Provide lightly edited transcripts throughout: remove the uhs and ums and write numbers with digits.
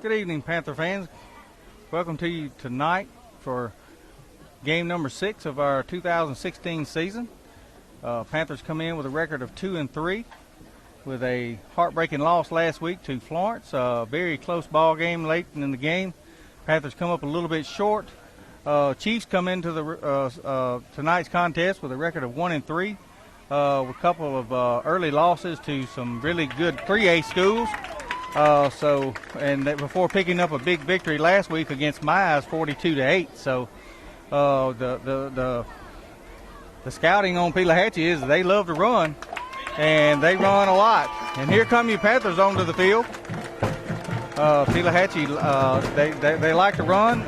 Good evening, Panther fans. Welcome to you tonight for game number 6 of our 2016 season. Panthers come in with a record of 2-3 with a heartbreaking loss last week to Florence. A very close ball game late in the game. Panthers come up a little bit short. Chiefs come into the tonight's contest with a record of 1-3 with a couple of early losses to some really good 3A schools. Before picking up a big victory last week against Mize 42-8. So the scouting on Pelahatchie is they love to run, and they run a lot. And here come your Panthers onto the field. Pelahatchie, they like to run.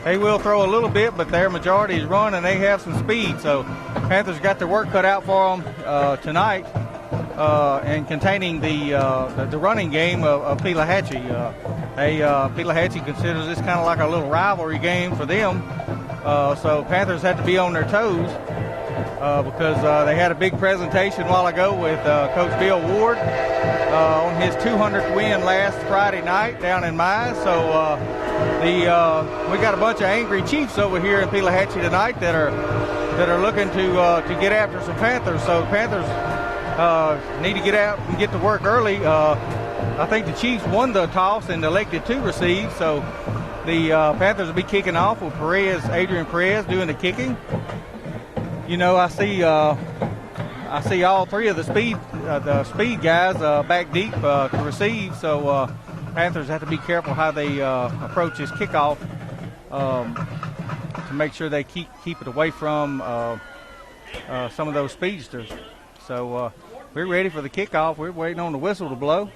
They will throw a little bit, but their majority is run, and they have some speed. So Panthers got their work cut out for them tonight. And containing the running game of Pelahatchie. Pelahatchie considers this kind of like a little rivalry game for them. So Panthers had to be on their toes because they had a big presentation a while ago with Coach Bill Ward on his 200th win last Friday night down in Mize. So we got a bunch of angry Chiefs over here in Pelahatchie tonight that are looking to get after some Panthers. So Panthers need to get out and get to work early. I think the Chiefs won the toss and elected to receive, so the Panthers will be kicking off with Adrian Perez doing the kicking. You know, I see all three of the speed guys back deep to receive, so Panthers have to be careful how they approach this kickoff to make sure they keep it away from some of those speedsters. So we're ready for the kickoff. We're waiting on the whistle to blow.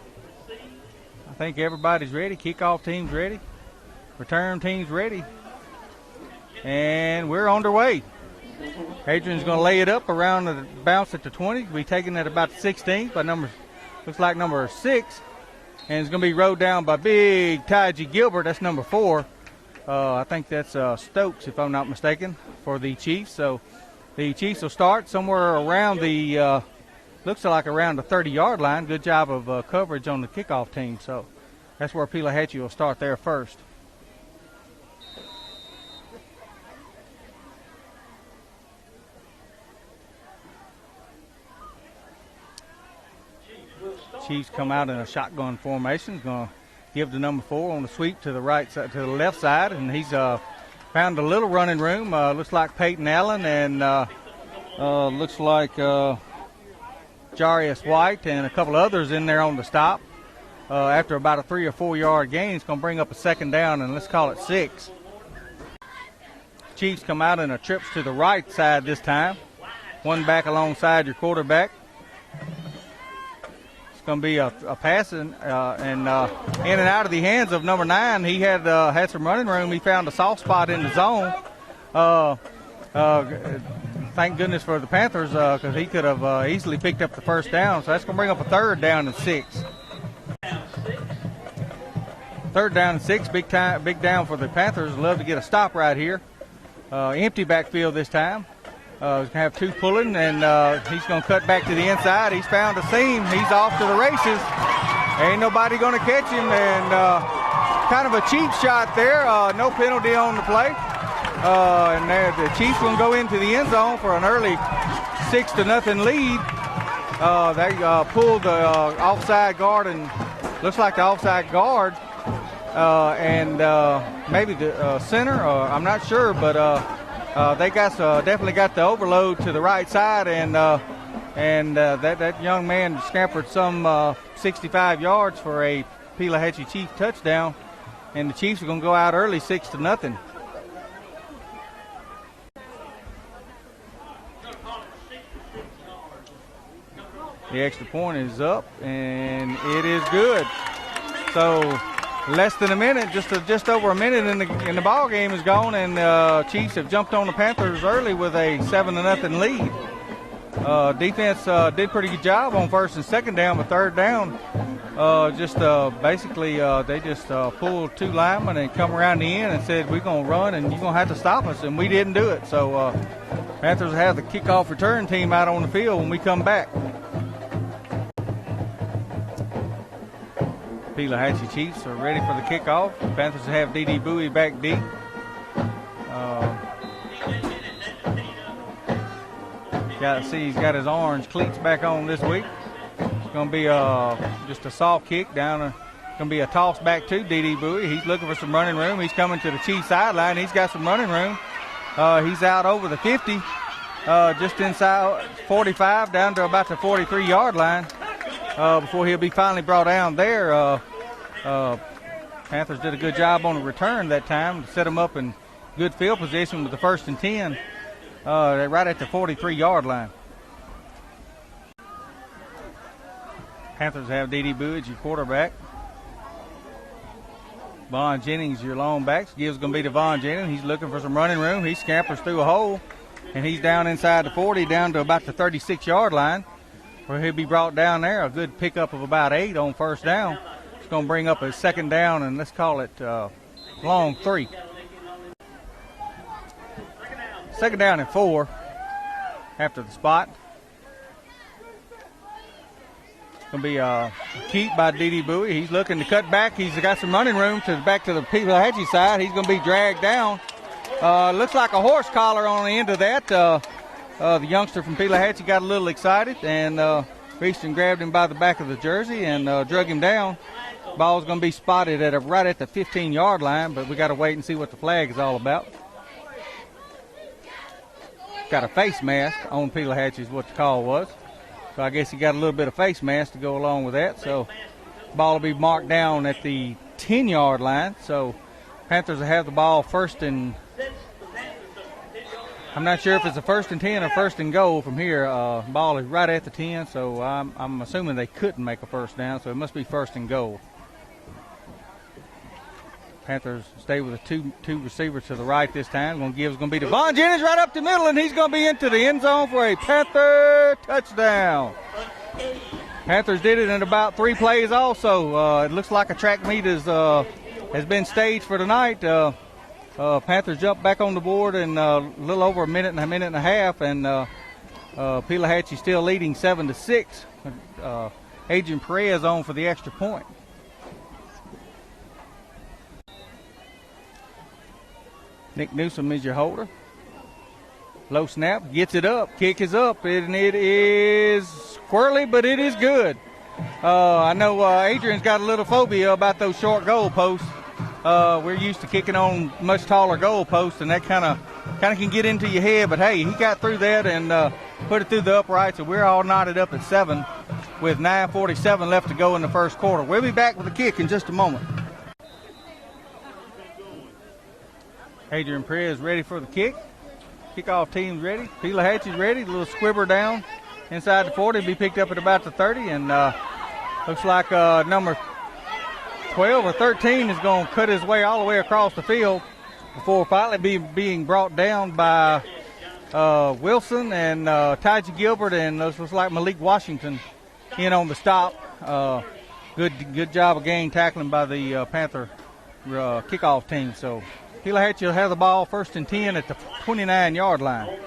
I think everybody's ready. Kickoff team's ready. Return team's ready. And we're underway. Adrian's going to lay it up around the bounce at the 20. We'll be taking it about the 16th by looks like number 6. And it's going to be rode down by big Taiji Gilbert. That's number 4. I think that's Stokes, if I'm not mistaken, for the Chiefs. So the Chiefs will start somewhere around the, looks like around the 30-yard line. Good job of coverage on the kickoff team. So that's where Pelahatchie will start there first. Chiefs come out in a shotgun formation. Going to give the number 4 on the sweep to the right side, to the left side, and he's found a little running room. Looks like Peyton Allen and looks like Jarius White and a couple others in there on the stop. After about a 3 or 4 yard gain, it's going to bring up a second down, and let's call it 6. Chiefs come out in a trips to the right side this time. One back alongside your quarterback. It's going to be a passing and in and out of the hands of number 9. He had some running room. He found a soft spot in the zone. Thank goodness for the Panthers because he could have easily picked up the first down. So that's going to bring up a 3rd down and 6. 3rd down and 6, big down for the Panthers. Love to get a stop right here. Empty backfield this time. He's going to have 2 pulling, and he's going to cut back to the inside. He's found a seam. He's off to the races. Ain't nobody going to catch him, and kind of a cheap shot there. No penalty on the play. And the Chiefs will go into the end zone for an early 6-0 lead. They pulled the offside guard, and looks like the offside guard and maybe the center. I'm not sure, but they definitely got the overload to the right side, and that young man scampered some 65 yards for a Pelahatchie Chief touchdown, and the Chiefs are going to go out early 6-0. The extra point is up, and it is good. So less than a minute, just over a minute in the ball game is gone, and Chiefs have jumped on the Panthers early with a 7-0 lead. Defense did pretty good job on 1st and 2nd down, but 3rd down, basically they just pulled 2 linemen and come around the end and said, we're going to run and you're going to have to stop us, and we didn't do it. So Panthers have the kickoff return team out on the field when we come back. Pelahatchie Chiefs are ready for the kickoff. The Panthers have D.D. Bowie back deep. He's got his orange cleats back on this week. It's going to be just a soft kick down. Going to be a toss back to D.D. Bowie. He's looking for some running room. He's coming to the Chiefs sideline. He's got some running room. He's out over the 50, just inside 45, down to about the 43-yard line before he'll be finally brought down there. Panthers did a good job on the return that time to set him up in good field position with the 1st and 10. Right at the 43-yard line. Panthers have D.D. Bowie as your quarterback. Vaughn Jennings, your long backs. Gibbs going to be to Vaughn Jennings. He's looking for some running room. He scampers through a hole, and he's down inside the 40, down to about the 36-yard line, where he'll be brought down there. A good pickup of about 8 on 1st down. It's going to bring up a 2nd down, and let's call it long 3. 2nd down and 4 after the spot. It's going to be a keep by D.D. Bowie. He's looking to cut back. He's got some running room back to the Pelahatchie side. He's going to be dragged down. Looks like a horse collar on the end of that. The youngster from Pelahatchie got a little excited and reached and grabbed him by the back of the jersey and drug him down. Ball's going to be spotted right at the 15-yard line, but we got to wait and see what the flag is all about. Got a face mask on Pelahatchie is what the call was. So I guess he got a little bit of face mask to go along with that. So ball will be marked down at the 10-yard line. So Panthers will have the ball 1st and I'm not sure if it's a 1st and 10 or 1st and goal from here. Ball is right at the 10, so I'm assuming they couldn't make a 1st down, so it must be 1st and goal. Panthers stay with a two receivers to the right this time. Gibbs going to be to Vaughn Jennings right up the middle, and he's going to be into the end zone for a Panther touchdown. Panthers did it in about 3 plays also. It looks like a track meet has been staged for tonight. Panthers jumped back on the board in a little over a minute and a half, and Pelahatchie still leading 7-6. Adrian Perez on for the extra point. Nick Newsom is your holder. Low snap, gets it up, kick is up, and it is squirrely, but it is good. I know Adrian's got a little phobia about those short goal posts. We're used to kicking on much taller goal posts, and that kind of can get into your head. But hey, he got through that and put it through the upright. So we're all knotted up at 7 with 9:47 left to go in the 1st quarter. We'll be back with the kick in just a moment. Adrian Perez ready for the kick. Kickoff team's ready. Pelahatchie's ready. A little squibber down inside the 40. Be picked up at about the 30, and looks like number 12 or 13 is going to cut his way all the way across the field before finally being brought down by Wilson and Taji Gilbert, and looks like Malik Washington in on the stop. Good job of game tackling by the Panther kickoff team. So Pelahatchie will have the ball 1st and 10 at the 29-yard line.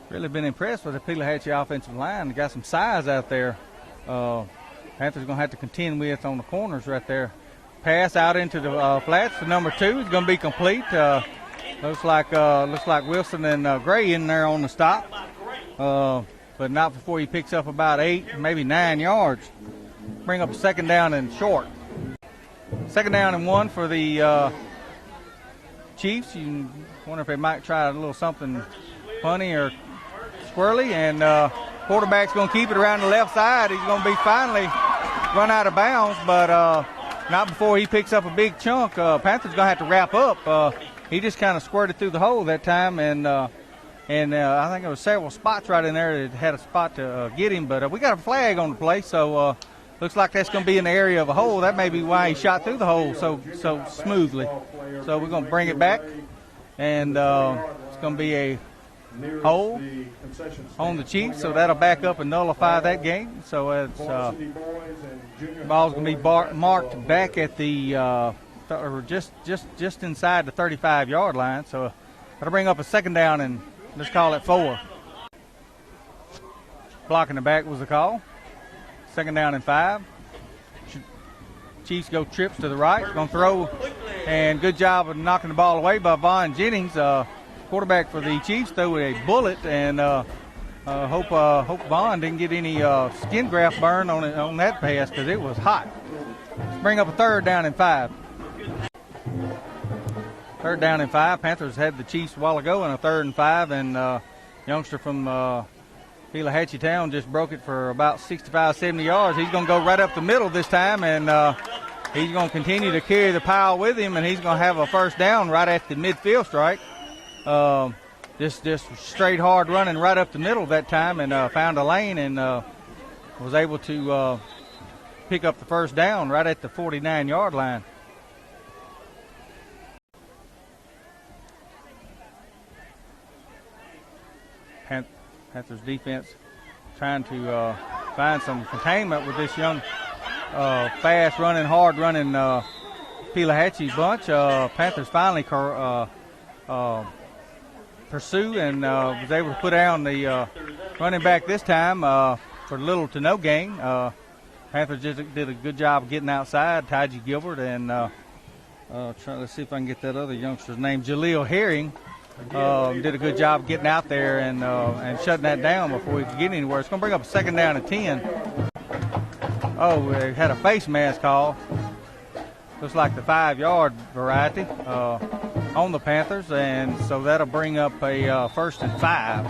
Really been impressed with the Pelahatchie offensive line. They got some size out there. Panthers going to have to contend with on the corners right there. Pass out into the flats for number 2 is going to be complete. Looks like Wilson and Gray in there on the stop, but not before he picks up about 8, maybe 9 yards. Bring up a 2nd down and short. 2nd down and 1 for the Chiefs. You wonder if they might try a little something funny or squirrely, and quarterback's going to keep it around the left side. He's going to be finally run out of bounds, but not before he picks up a big chunk. Panthers going to have to wrap up. He just kind of squirted through the hole that time, and I think there was several spots right in there that had a spot to get him, but we got a flag on the play, so looks like that's going to be in the area of a hole. That may be why he shot through the hole so smoothly. So we're going to bring it back, and it's going to be a hole on the Chiefs, so that'll back up and nullify that game. So it's ball's going to be marked back at the or just inside the 35-yard line. So that'll bring up a 2nd down and let's call it 4. Blocking the back was the call. 2nd down and 5. Chiefs go trips to the right. Going to throw, and good job of knocking the ball away by Vaughn Jennings. Quarterback for the Chiefs threw a bullet, and hope Vaughn didn't get any skin graft burn on that pass because it was hot. Let's bring up a 3rd down and 5. 3rd down and 5. Panthers had the Chiefs a while ago in a 3rd and 5, and youngster from Pelahatchie Town just broke it for about 65, 70 yards. He's going to go right up the middle this time, and he's going to continue to carry the pile with him, and he's going to have a 1st down right at the midfield strike. Just straight hard running right up the middle that time, and found a lane and was able to pick up the 1st down right at the 49-yard line. Panthers defense trying to find some containment with this young, fast running, hard running Pelahatchie bunch. Panthers finally pursue and was able to put down the running back this time for little to no gain. Panthers just did a good job of getting outside, Taji Gilbert, and let's see if I can get that other youngster's name, Jaleel Herring. Did a good job getting out there and shutting that down before we could get anywhere. It's going to bring up a 2nd down and 10. Oh, they had a face mask call. Looks like the 5-yard variety on the Panthers, and so that'll bring up a 1st and 5.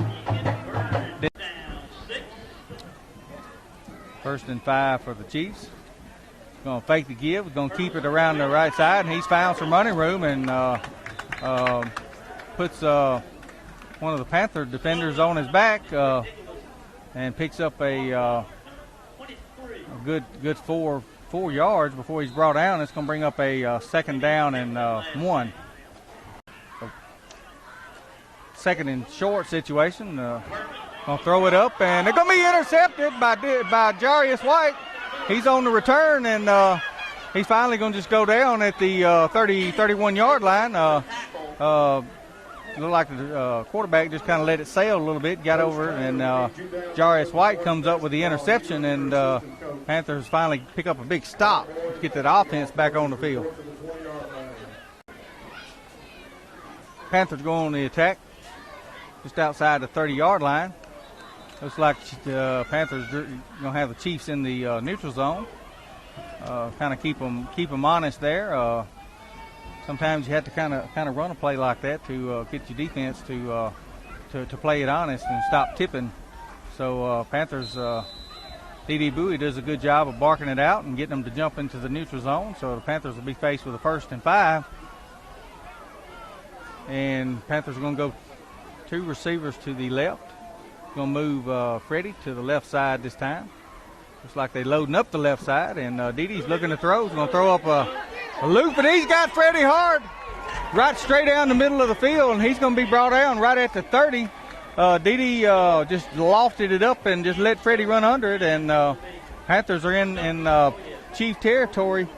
1st and 5 for the Chiefs. Going to fake the give. Going to keep it around the right side, and he's found some running room and puts one of the Panther defenders on his back and picks up a good 4 yards before he's brought down. It's going to bring up a 2nd down and 1. 2nd and short situation. Going to throw it up, and they're going to be intercepted by Jarius White. He's on the return, and he's finally going to just go down at the 31-yard line. Looked like the quarterback just kind of let it sail a little bit, got over, and Jarius White comes up with the interception, and Panthers finally pick up a big stop to get that offense back on the field. Panthers go on the attack just outside the 30-yard line. Looks like the Panthers going to have the Chiefs in the neutral zone. Kind of keep them honest there. Sometimes you have to kind of run a play like that to get your defense to play it honest and stop tipping. So Panthers, D.D. Bowie does a good job of barking it out and getting them to jump into the neutral zone. So the Panthers will be faced with a 1st and 5. And Panthers are going to go 2 receivers to the left. Going to move Freddie to the left side this time. Looks like they're loading up the left side, and Didi's looking to throw. He's going to throw up a loop, and he's got Freddie hard right straight down the middle of the field, and he's going to be brought down right at the 30. Didi just lofted it up and just let Freddie run under it, and Panthers are in Chief territory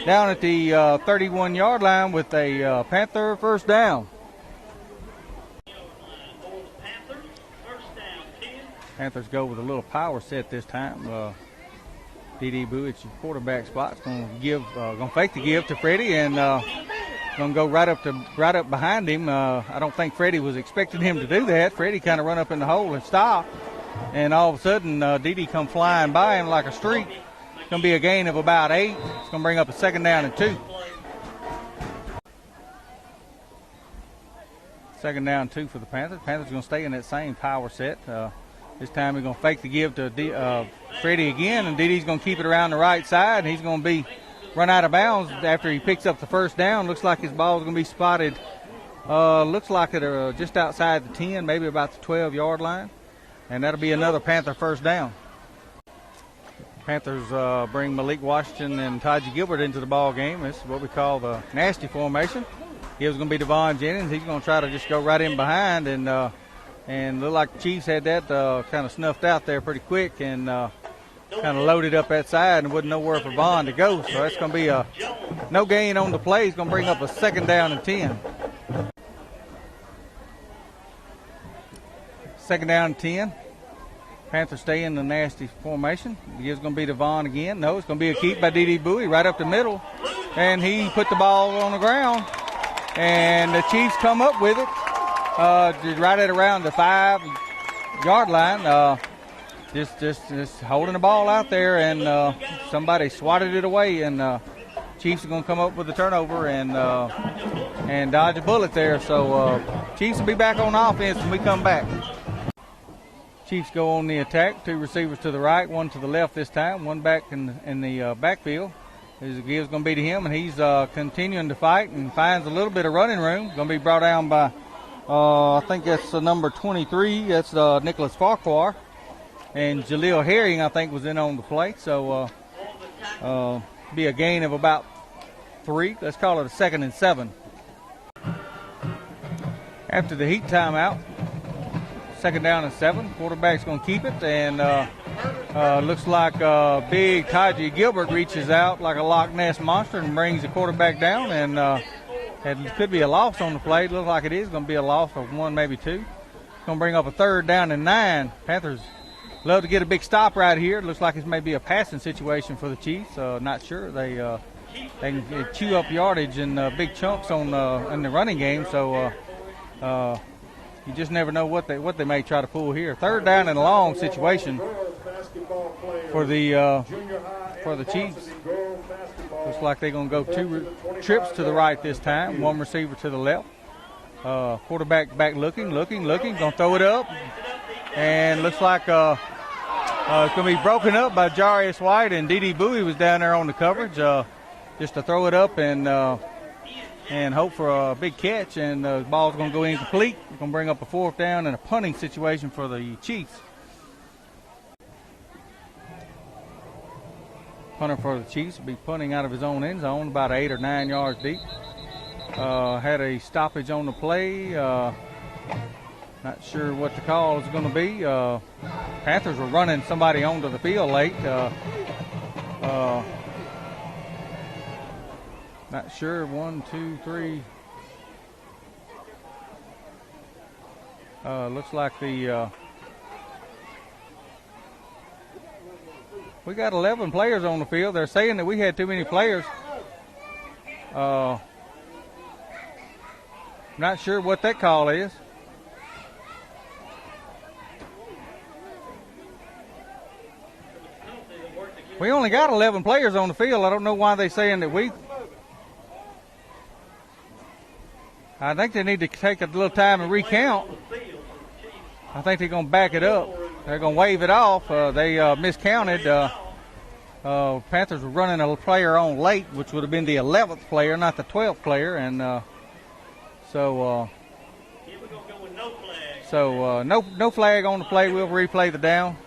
down at the 31-yard line with a Panther 1st down. Panthers go with a little power set this time. D.D. Buick's quarterback spot's going to fake the give to Freddie, and going to go right up behind him. I don't think Freddie was expecting him to do that. Freddie kind of run up in the hole and stop, and all of a sudden D.D. come flying by him like a streak. It's going to be a gain of about 8. It's going to bring up a 2nd down and 2. 2nd down and 2 for the Panthers. Panthers are going to stay in that same power set. This time we're going to fake the give to Freddie again, and Didi's going to keep it around the right side, and he's going to be run out of bounds after he picks up the 1st down. Looks like his ball is going to be spotted, looks like it just outside the 10, maybe about the 12-yard line, and that'll be another Panther 1st down. Panthers bring Malik Washington and Taji Gilbert into the ball game. This is what we call the nasty formation. He was going to be Devon Jennings. He's going to try to just go right in behind, and look like the Chiefs had that kind of snuffed out there pretty quick and kind of loaded up that side and wouldn't know where for Vaughn to go. So that's going to be a no gain on the play. He's going to bring up a 2nd down and 10. 2nd down and 10. Panthers stay in the nasty formation. It's going to be Devon again. No, it's going to be a keep by D.D. Bowie right up the middle. And he put the ball on the ground. And the Chiefs come up with it right at around the 5-yard line. Just holding the ball out there, and somebody swatted it away. And Chiefs are going to come up with a turnover and dodge a bullet there. So Chiefs will be back on offense when we come back. Chiefs go on the attack. 2 receivers to the right, 1 to the left this time. 1 back in the backfield. His give's going to be to him, and he's continuing to fight and finds a little bit of running room. Going to be brought down by, I think that's number 23. That's Nicholas Farquhar. And Jaleel Herring, I think, was in on the play. So be a gain of about 3. Let's call it a 2nd and 7. After the heat timeout, 2nd down and 7. Quarterback's going to keep it, and looks like big Taji Gilbert reaches out like a Loch Ness monster and brings the quarterback down, and it could be a loss on the play. It looks like it is going to be a loss of 1, maybe 2. It's going to bring up a 3rd down and 9. Panthers love to get a big stop right here. It looks like it may be a passing situation for the Chiefs. Not sure. They can chew up yardage in big chunks in the running game, so you just never know what they may try to pull here. 3rd down and a long situation for the Chiefs. Looks like they're going to go 2 trips to the right this time. 1 receiver to the left. Quarterback back looking. Going to throw it up. And looks like it's going to be broken up by Jarius White, and D.D. Bowie was down there on the coverage just to throw it up and hope for a big catch, and the ball's going to go incomplete. It's going to bring up a 4th down and a punting situation for the Chiefs. Punter for the Chiefs will be punting out of his own end zone, about 8 or 9 yards deep. Had a stoppage on the play. Not sure what the call is going to be. Panthers were running somebody onto the field late. Not sure. 1, 2, 3. Looks like we got 11 players on the field. They're saying that we had too many players. Not sure what that call is. We only got 11 players on the field. I don't know why they're saying that we. I think they need to take a little time and recount. I think they're going to back it up. They're going to wave it off. They miscounted. Panthers were running a player on late, which would have been the 11th player, not the 12th player. And so no flag on the play. We'll replay the down.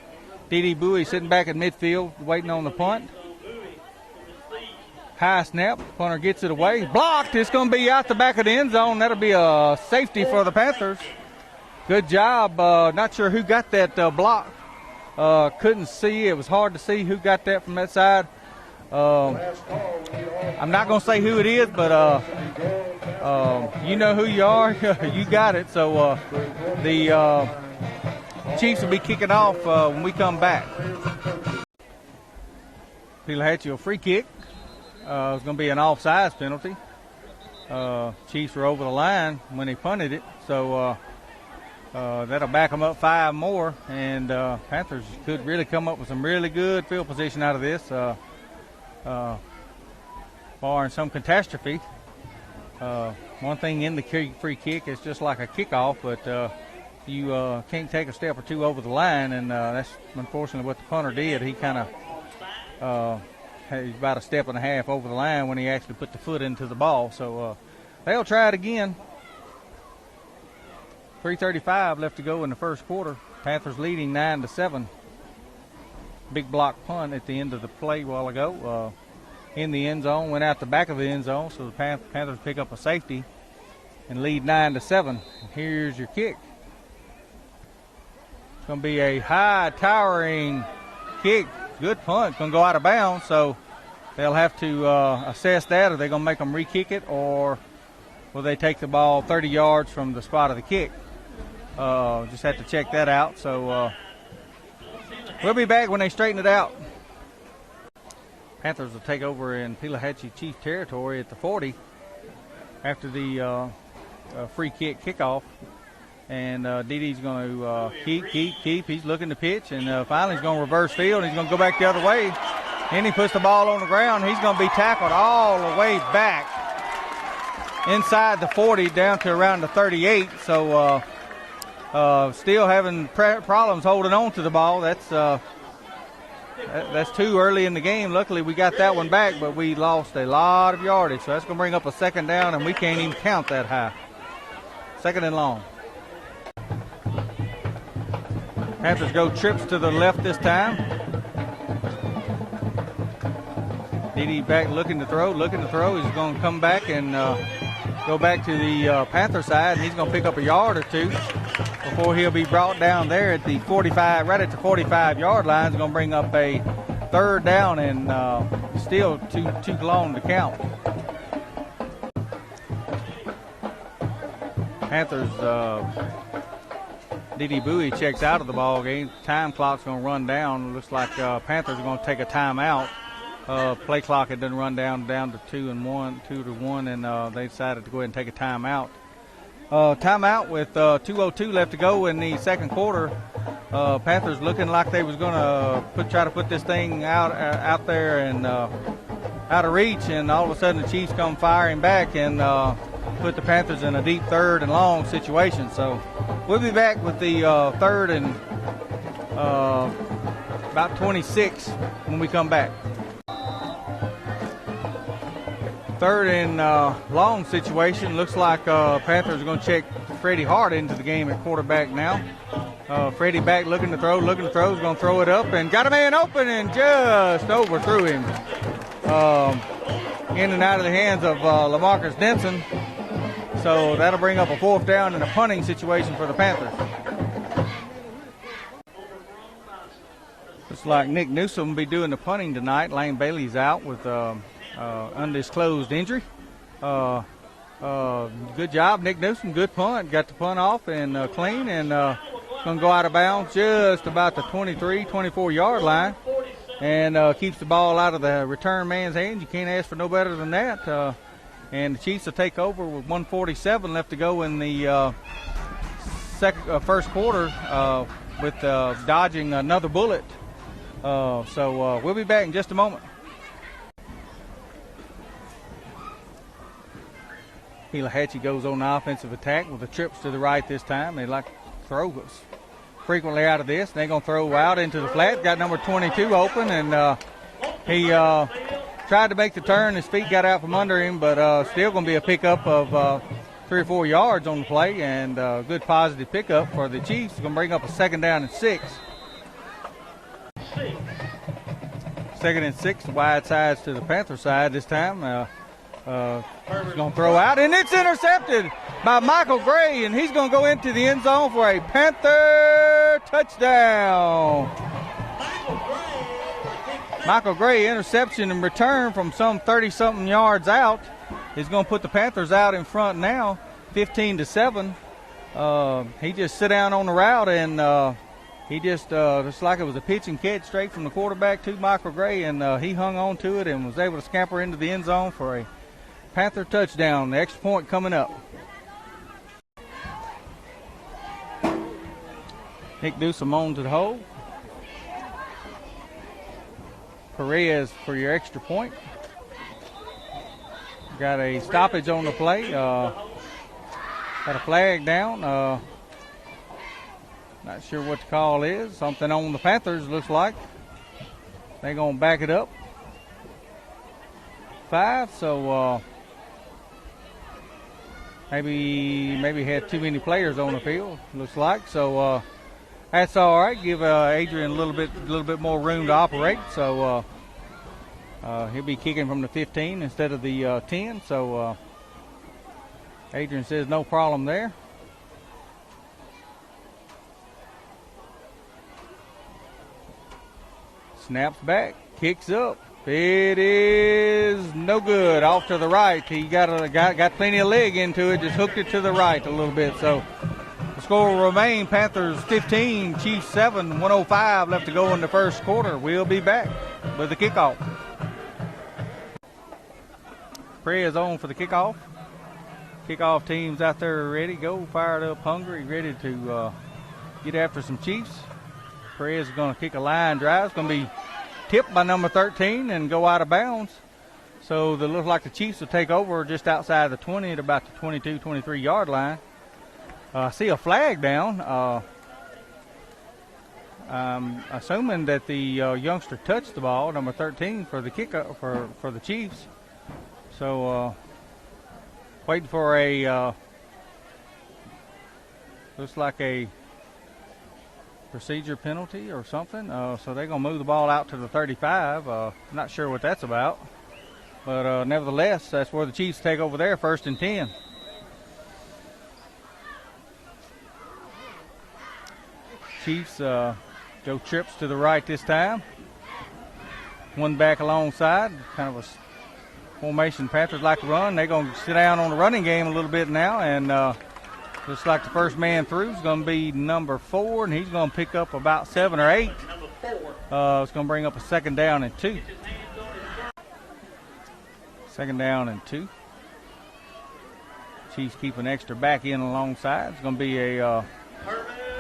D.D. Bowie sitting back at midfield waiting on the punt. High snap. Punter gets it away. Blocked. It's going to be out the back of the end zone. That'll be a safety for the Panthers. Good job. Not sure who got that block. Couldn't see. It was hard to see who got that from that side. I'm not going to say who it is, but you know who you are. You got it. So the Chiefs will be kicking off when we come back. Pelahatchie a free kick. It's going to be an offsides penalty. Chiefs were over the line when they punted it, so that'll back them up 5 more, and Panthers could really come up with some really good field position out of this, barring some catastrophe. One thing in the free kick is just like a kickoff, but you can't take a step or 2 over the line, and that's unfortunately what the punter did. He kind of had about a step and a half over the line when he actually put the foot into the ball. So they'll try it again. 3:35 left to go in the first quarter. Panthers leading 9-7. Big block punt at the end of the play a while ago. In the end zone, went out the back of the end zone, so the Panthers pick up a safety and lead 9-7. Here's your kick. It's going to be a high, towering kick. Good punt. Going to go out of bounds, so they'll have to assess that. Are they going to make them re-kick it, or will they take the ball 30 yards from the spot of the kick? Just have to check that out. So We'll be back when they straighten it out. Panthers will take over in Pelahatchie Chief territory at the 40 after the free kick kickoff. And Didi's going to keep. He's looking to pitch, and finally he's going to reverse field. He's going to go back the other way. And he puts the ball on the ground. He's going to be tackled all the way back inside the 40 down to around the 38. So still having problems holding on to the ball. That's too early in the game. Luckily, we got that one back, but we lost a lot of yardage. So that's going to bring up a second down, and we can't even count that high. Second and long. Panthers go trips to the left this time. Didi back looking to throw. He's going to come back and go back to the Panther side, and he's going to pick up a yard or two before he'll be brought down there at the 45, right at the 45-yard line. He's going to bring up a third down, and still too long to count. Panthers, Didi Bowie checks out of the ball game. Time clock's going to run down. Looks like Panthers are going to take a timeout. Play clock had done run down to 2 to 1, and they decided to go ahead and take a timeout. Timeout with 2:02 left to go in the second quarter. Panthers looking like they was going to try to put this thing out there and out of reach, and all of a sudden the Chiefs come firing back and put the Panthers in a deep third and long situation. So we'll be back with the third and about 26 when we come back. Third and long situation. Looks like Panthers are going to check Freddie Hart into the game at quarterback now. Freddie back looking to throw. He's going to throw it up and got a man open and just overthrew him. In and out of the hands of LaMarcus Denson. So that'll bring up a fourth down and a punting situation for the Panthers. Looks like Nick Newsom will be doing the punting tonight. Lane Bailey's out with undisclosed injury. Good job, Nick Newsom. Good punt. Got the punt off and clean, and going to go out of bounds just about the 23, 24-yard line, and keeps the ball out of the return man's hands. You can't ask for no better than that. And the Chiefs will take over with 1:47 left to go in the first quarter with dodging another bullet. So we'll be back in just a moment. Pelahatchie goes on the offensive attack with the trips to the right this time. They like to throw us frequently out of this. They're going to throw out into the flat. Got number 22 open, and he tried to make the turn. His feet got out from under him, but still going to be a pickup of 3 or 4 yards on the play, and good positive pickup for the Chiefs. It's going to bring up a second down and 6. Second and 6, wide sides to the Panther side this time. He's going to throw out, and it's intercepted by Michael Gray, and he's going to go into the end zone for a Panther touchdown. Michael Gray, interception and return from some 30-something yards out, is going to put the Panthers out in front now, 15-7. He just sit down on the route, and he just it's like it was a pitch and catch straight from the quarterback to Michael Gray, and he hung on to it and was able to scamper into the end zone for a Panther touchdown. The extra point coming up. Nick Newsom on to the hole. Perez for your extra point. Got a stoppage on the play. Got a flag down. Not sure what the call is. Something on the Panthers, looks like. They're going to back it up. 5, so maybe had too many players on the field, looks like. So that's all right. Give Adrian a little bit more room to operate. So he'll be kicking from the 15 instead of the 10. So Adrian says no problem there. Snaps back, kicks up. It is no good. Off to the right. He got plenty of leg into it. Just hooked it to the right a little bit. So score will remain Panthers 15, Chiefs 7, 1:05 left to go in the first quarter. We'll be back with the kickoff. Prey is on for the kickoff. Kickoff teams out there ready, go, fired up, hungry, ready to get after some Chiefs. Prey is going to kick a line drive. It's going to be tipped by number 13 and go out of bounds. So it looks like the Chiefs will take over just outside the 20 at about the 22, 23 yard line. I see a flag down. I'm assuming that the youngster touched the ball, number 13, for the kick for the Chiefs. So waiting for a looks like a procedure penalty or something. So they're going to move the ball out to the 35. Not sure what that's about. But nevertheless, that's where the Chiefs take over there, 1st and 10. Chiefs go trips to the right this time. One back alongside, kind of a formation Panthers like to run. They're going to sit down on the running game a little bit now, and looks like the first man through is going to be number 4, and he's going to pick up about 7 or 8. It's going to bring up a 2nd down and 2. 2nd down and 2. Chiefs keep an extra back in alongside. It's going to be a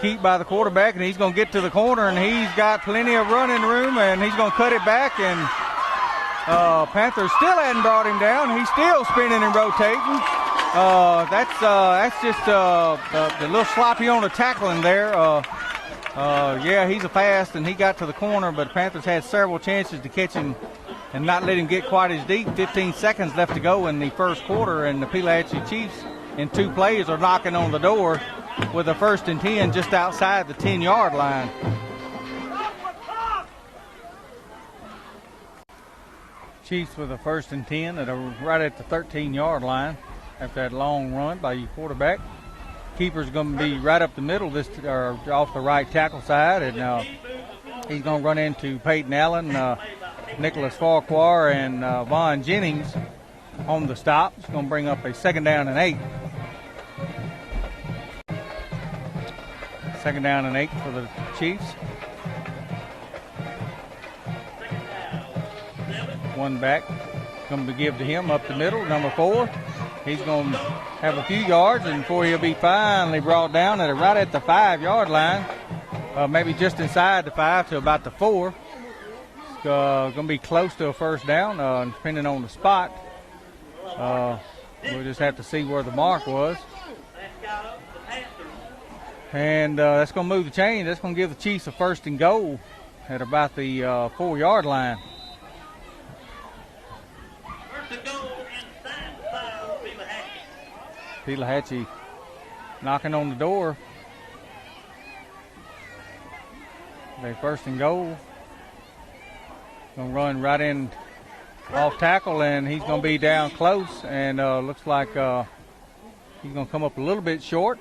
keep by the quarterback, and he's going to get to the corner, and he's got plenty of running room, and he's going to cut it back, and Panthers still hadn't brought him down. He's still spinning and rotating. That's just a little sloppy on the tackling there. Yeah, he's a fast, and he got to the corner, but Panthers had several chances to catch him and not let him get quite as deep. 15 seconds left to go in the first quarter, and the Pelahatchie Chiefs in 2 plays are knocking on the door with a 1st and 10 just outside the 10-yard line. Chiefs with a 1st and 10 right at the 13-yard line after that long run by your quarterback. Keeper's going to be right up the middle, off the right tackle side, and he's going to run into Peyton Allen, Nicholas Farquhar, and Vaughn Jennings on the stop. It's going to bring up a 2nd down and 8. 2nd down and 8 for the Chiefs. One back, going to be given to him up the middle, number 4. He's going to have a few yards, and before he'll be finally brought down right at the 5-yard line, maybe just inside the 5 to about the 4. It's going to be close to a 1st down, depending on the spot. We'll just have to see where the mark was. And that's going to move the chain. That's going to give the Chiefs a 1st and goal at about the 4-yard line. Pelahatchie knocking on the door. They 1st and goal. Going to run right in off tackle, and he's going to be down close, and looks like he's going to come up a little bit short.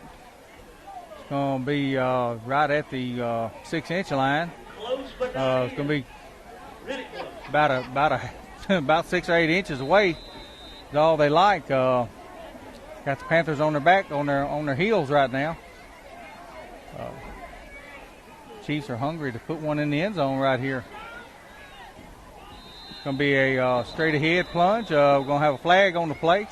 It's going to be right at the 6-inch line. It's going to be about 6 or 8 inches away. Is all they like. Got the Panthers on their back, on their heels right now. Chiefs are hungry to put one in the end zone right here. It's going to be a straight ahead plunge. We're going to have a flag on the play.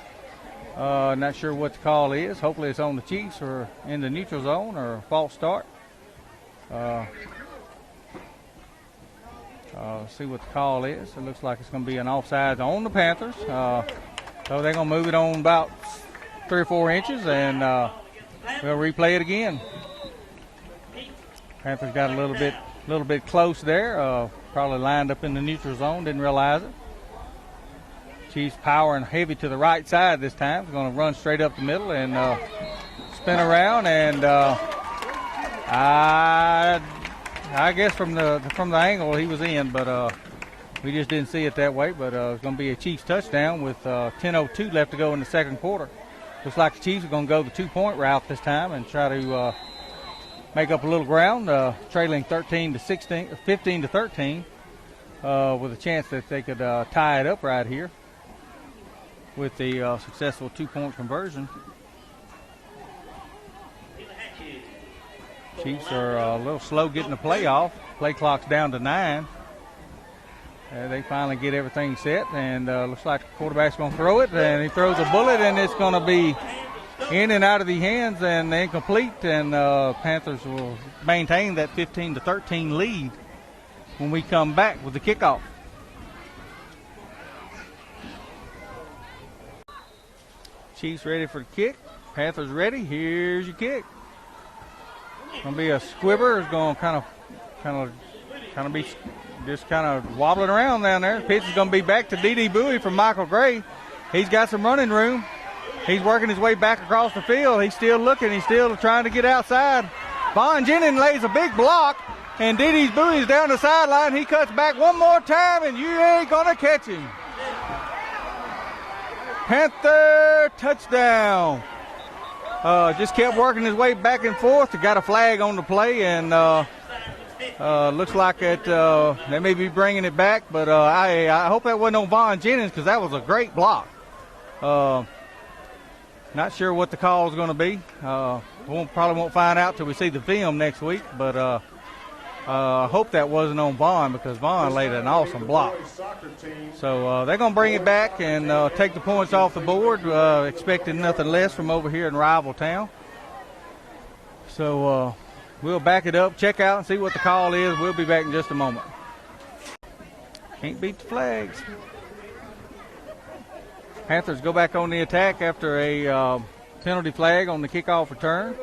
Not sure what the call is. Hopefully it's on the Chiefs or in the neutral zone or a false start. See what the call is. It looks like it's going to be an offsides on the Panthers. So they're going to move it on about 3 or 4 inches, and we'll replay it again. Panthers got a little bit close there. Probably lined up in the neutral zone, didn't realize it. Chiefs powering heavy to the right side this time. They're going to run straight up the middle and spin around, and I guess from the angle he was in, but we just didn't see it that way. But it's going to be a Chiefs touchdown with 10:02 left to go in the second quarter. Looks like the Chiefs are going to go the 2-point route this time and try to make up a little ground, trailing 15 to 13, with a chance that they could tie it up right here with the successful 2-point conversion. Chiefs are a little slow getting the play off. Play clock's down to 9. They finally get everything set, and looks like the quarterback's going to throw it, and he throws a bullet, and it's going to be in and out of the hands and incomplete, and Panthers will maintain that 15-13 lead when we come back with the kickoff. Chiefs ready for the kick. Panthers ready. Here's your kick. Going to be a squibber. It's going to kind of be just kind of wobbling around down there. Pitch is going to be back to D.D. Bowie from Michael Gray. He's got some running room. He's working his way back across the field. He's still looking. He's still trying to get outside. Vaughn Jennings lays a big block, and D.D. Bowie's down the sideline. He cuts back one more time, and you ain't going to catch him. Panther touchdown. Just kept working his way back and forth. He got a flag on the play, and looks like they may be bringing it back, but I hope that wasn't on Vaughn Jennings, because that was a great block. Not sure what the call is going to be. Probably won't find out till we see the film next week, but I hope that wasn't on Vaughn, because Vaughn laid an awesome block. So they're going to bring it back and take the points off the board, expecting nothing less from over here in rival town. So we'll back it up, check out, and see what the call is. We'll be back in just a moment. Can't beat the flags. Panthers go back on the attack after a penalty flag on the kickoff return.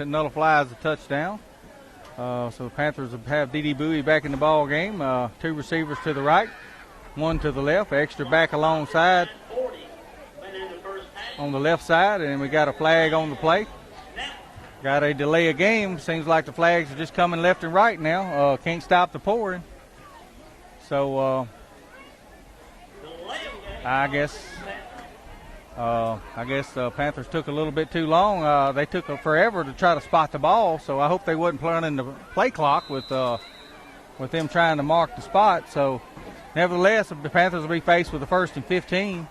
Nullifies the touchdown. So the Panthers have D.D. Bowie back in the ball game. 2 receivers to the right, 1 to the left, extra back alongside on the left side, and we got a flag on the play. Got a delay of game. Seems like the flags are just coming left and right now. Can't stop the pouring. So I guess Panthers took a little bit too long. They took forever to try to spot the ball, so I hope they wasn't planning the play clock with them trying to mark the spot. So nevertheless, the Panthers will be faced with the 1st and 15.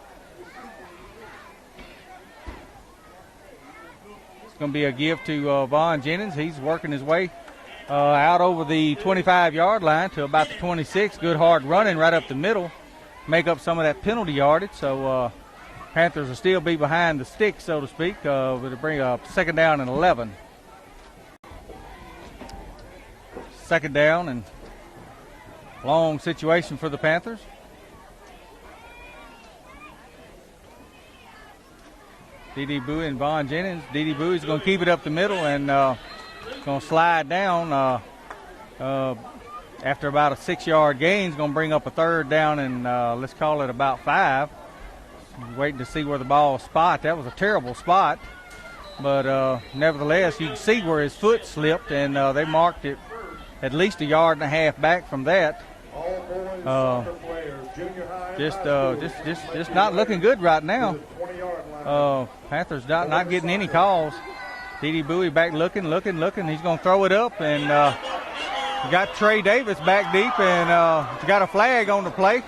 It's going to be a give to Vaughn Jennings. He's working his way out over the 25-yard line to about the 26. Good hard running right up the middle. Make up some of that penalty yardage. So Panthers will still be behind the stick, so to speak. It'll bring up 2nd down and 11. 2nd down and long situation for the Panthers. D.D. Bowie and Vaughn Jennings. D.D. Bowie's going to keep it up the middle and going to slide down. After about a 6-yard gain, he's going to bring up a 3rd down and let's call it about 5. Waiting to see where the ball spot. That was a terrible spot, but nevertheless, you can see where his foot slipped, and they marked it at least 1.5 yards back from that. Just not looking good right now. Panthers not getting any calls. D.D. Bowie back looking. He's going to throw it up, and you got Trey Davis back deep, and got a flag on the play.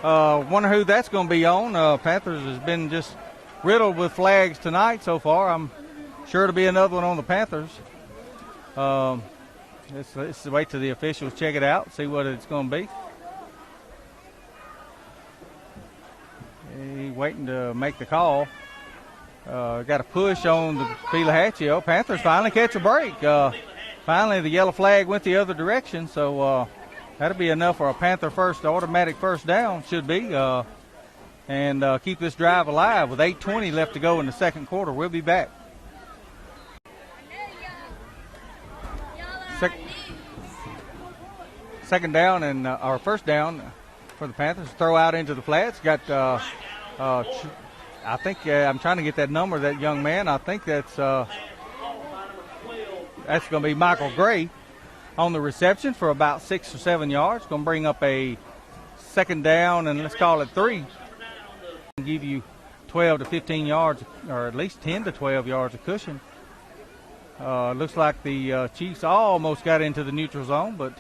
Wonder who that's going to be on. Panthers has been just riddled with flags tonight so far. I'm sure to be another one on the Panthers. Let's wait till the officials check it out, see what it's going to be. He's waiting to make the call. Got a push on the Pelahatchie. Panthers finally catch a break. Finally, the yellow flag went the other direction, so that'll be enough for a Panther automatic first down, should be, and keep this drive alive with 8:20 left to go in the 2nd quarter. We'll be back. Second down and our 1st down for the Panthers. Throw out into the flats. Got, I think I'm trying to get that number, that young man. I think that's going to be Michael Gray on the reception for about 6 or 7 yards. Going to bring up a 2nd down and let's call it 3. Give you 12 to 15 yards, or at least 10 to 12 yards of cushion. Looks like the Chiefs almost got into the neutral zone, but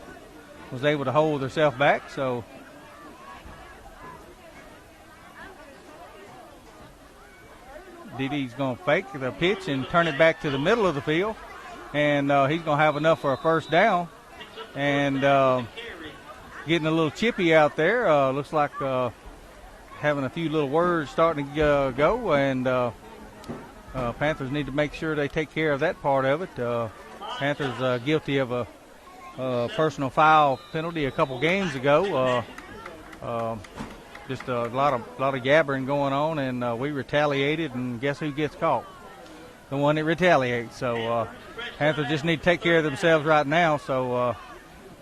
was able to hold themselves back. So DD's going to fake the pitch and turn it back to the middle of the field. and he's going to have enough for a first down. And getting a little chippy out there. Looks like having a few little words starting to go, and Panthers need to make sure they take care of that part of it. Panthers guilty of a personal foul penalty a couple games ago. Just a lot of gabbering going on, and we retaliated, and guess who gets caught? The one that retaliates. So Panthers just need to take care of themselves right now. So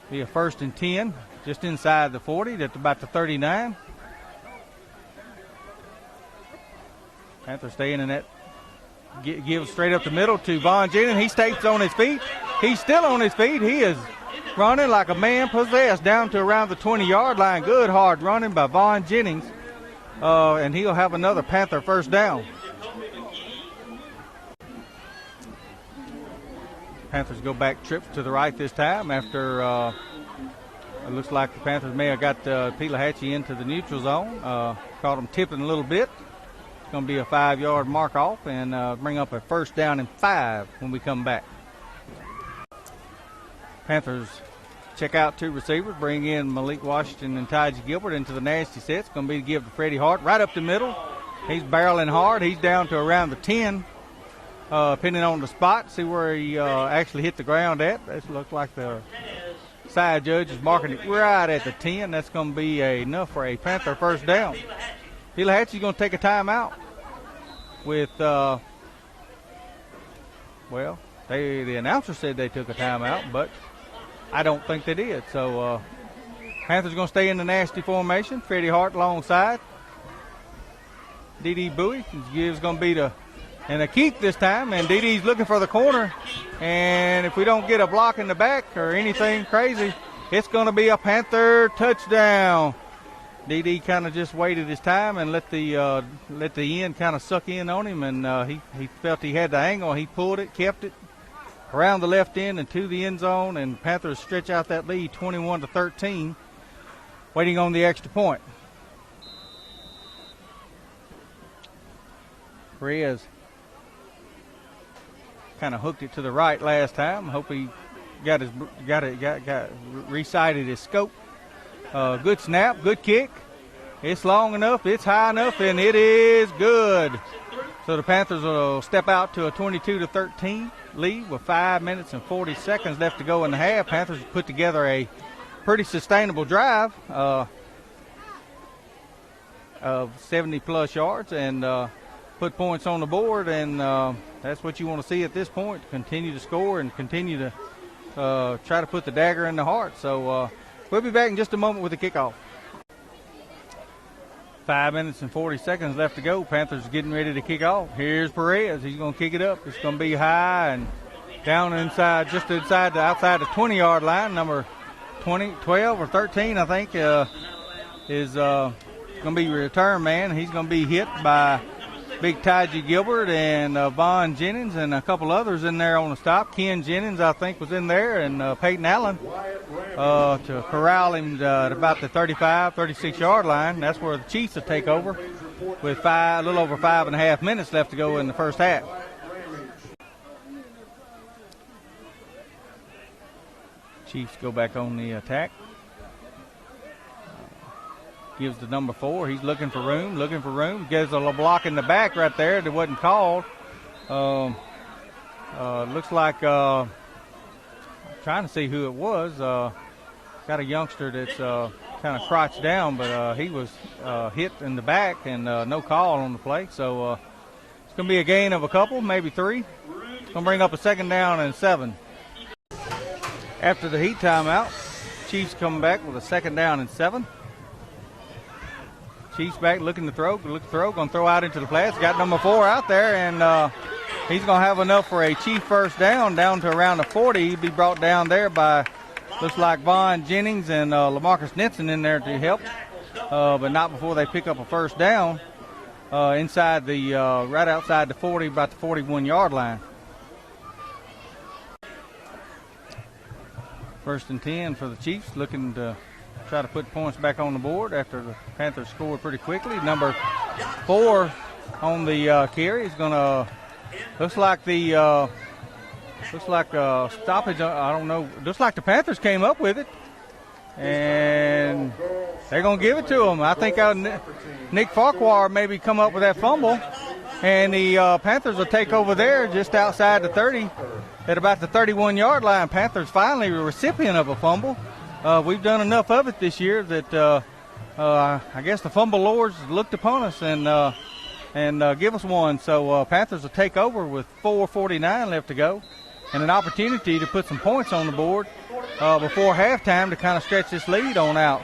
be a 1st and 10, just inside the 40. That's about the 39. Panthers staying in that. Gives straight up the middle to Vaughn Jennings. He stays on his feet. He's still on his feet. He is running like a man possessed down to around the 20-yard line. Good hard running by Vaughn Jennings. And he'll have another Panther first down. Panthers go back trips to the right this time after it looks like the Panthers may have got Pelahatchie into the neutral zone. Caught him tipping a little bit. It's going to be a 5-yard mark off and bring up a 1st down and 5 when we come back. Panthers check out 2 receivers, bring in Malik Washington and Taji Gilbert into the nasty set. It's going to be to give to Freddie Hart right up the middle. He's barreling hard. He's down to around the 10, depending on the spot. See where he actually hit the ground at. This looks like the side judge is marking it right at the 10. That's going to be enough for a Panther first down. Pelahatchie's going to take a timeout with, the announcer said they took a timeout, but I don't think they did. So Panthers going to stay in the nasty formation. Freddie Hart alongside. D.D. Bowie is going to be a keep this time, and D.D.'s looking for the corner. And if we don't get a block in the back or anything crazy, it's going to be a Panther touchdown. D.D. kind of just waited his time and let the end kind of suck in on him, and he felt he had the angle. He pulled it, kept it around the left end and to the end zone, and Panthers stretch out that lead 21-13, waiting on the extra point. Perez kind of hooked it to the right last time. Hope he got resighted his scope. Good snap, good kick. It's long enough, it's high enough, and it is good. So the Panthers will step out to a 22-13 lead with 5 minutes and 40 seconds left to go in the half. Panthers put together a pretty sustainable drive of 70-plus yards and put points on the board, and that's what you want to see at this point. Continue to score and continue to try to put the dagger in the heart. So we'll be back in just a moment with the kickoff. 5 minutes and 40 seconds left to go. Panthers getting ready to kick off. Here's Perez. He's going to kick it up. It's going to be high and down inside, just outside the 20-yard line. Number 12 or 13, I think, is going to be your return man. He's going to be hit by Big Taji Gilbert and Vaughn Jennings and a couple others in there on the stop. Ken Jennings, I think, was in there, and Peyton Allen to corral him at about the 35, 36-yard line. That's where the Chiefs will take over with a little over 5.5 minutes left to go in the first half. Chiefs go back on the attack. Gives the number 4. He's looking for room. Gives a block in the back right there that wasn't called. Looks like, trying to see who it was. Got a youngster that's kind of crouched down, but he was hit in the back and no call on the play. So it's going to be a gain of a couple, maybe 3. It's going to bring up a 2nd down and 7. After the heat timeout, Chiefs coming back with a 2nd down and 7. Chiefs back looking to throw, going to throw out into the flats. Got number 4 out there, and he's going to have enough for a Chief first down to around the 40. He'd be brought down there by, looks like Vaughn Jennings and LaMarcus Nixon in there to help, but not before they pick up a first down inside the, right outside the 40, about the 41-yard line. 1st and 10 for the Chiefs, looking to try to put points back on the board after the Panthers scored pretty quickly. Number 4 on the carry is going to, looks like the Looks like stoppage. I don't know. Looks like the Panthers came up with it, and they're gonna give it to them. I think Nick Farquhar maybe come up with that fumble, and the Panthers will take over there just outside the 30, at about the 31-yard line. Panthers finally a recipient of a fumble. We've done enough of it this year that I guess the fumble lords looked upon us and give us one. So Panthers will take over with 4:49 left to go, and an opportunity to put some points on the board before halftime to kind of stretch this lead on out.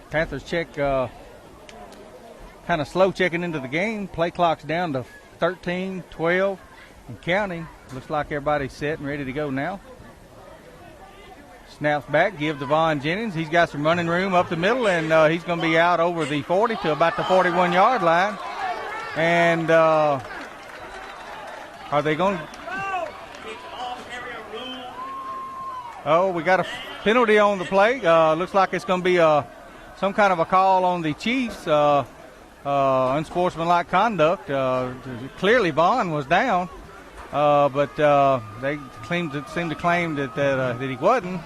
Panthers check, kind of slow checking into the game. Play clock's down to 13, 12, and counting. Looks like everybody's set and ready to go now. Snaps back, give Devon Jennings. He's got some running room up the middle, and he's going to be out over the 40 to about the 41-yard line. And are they going to? Oh, we got a penalty on the play. Looks like it's going to be some kind of a call on the Chiefs. Unsportsmanlike conduct. Clearly Vaughn was down, but they seem to claim that he wasn't.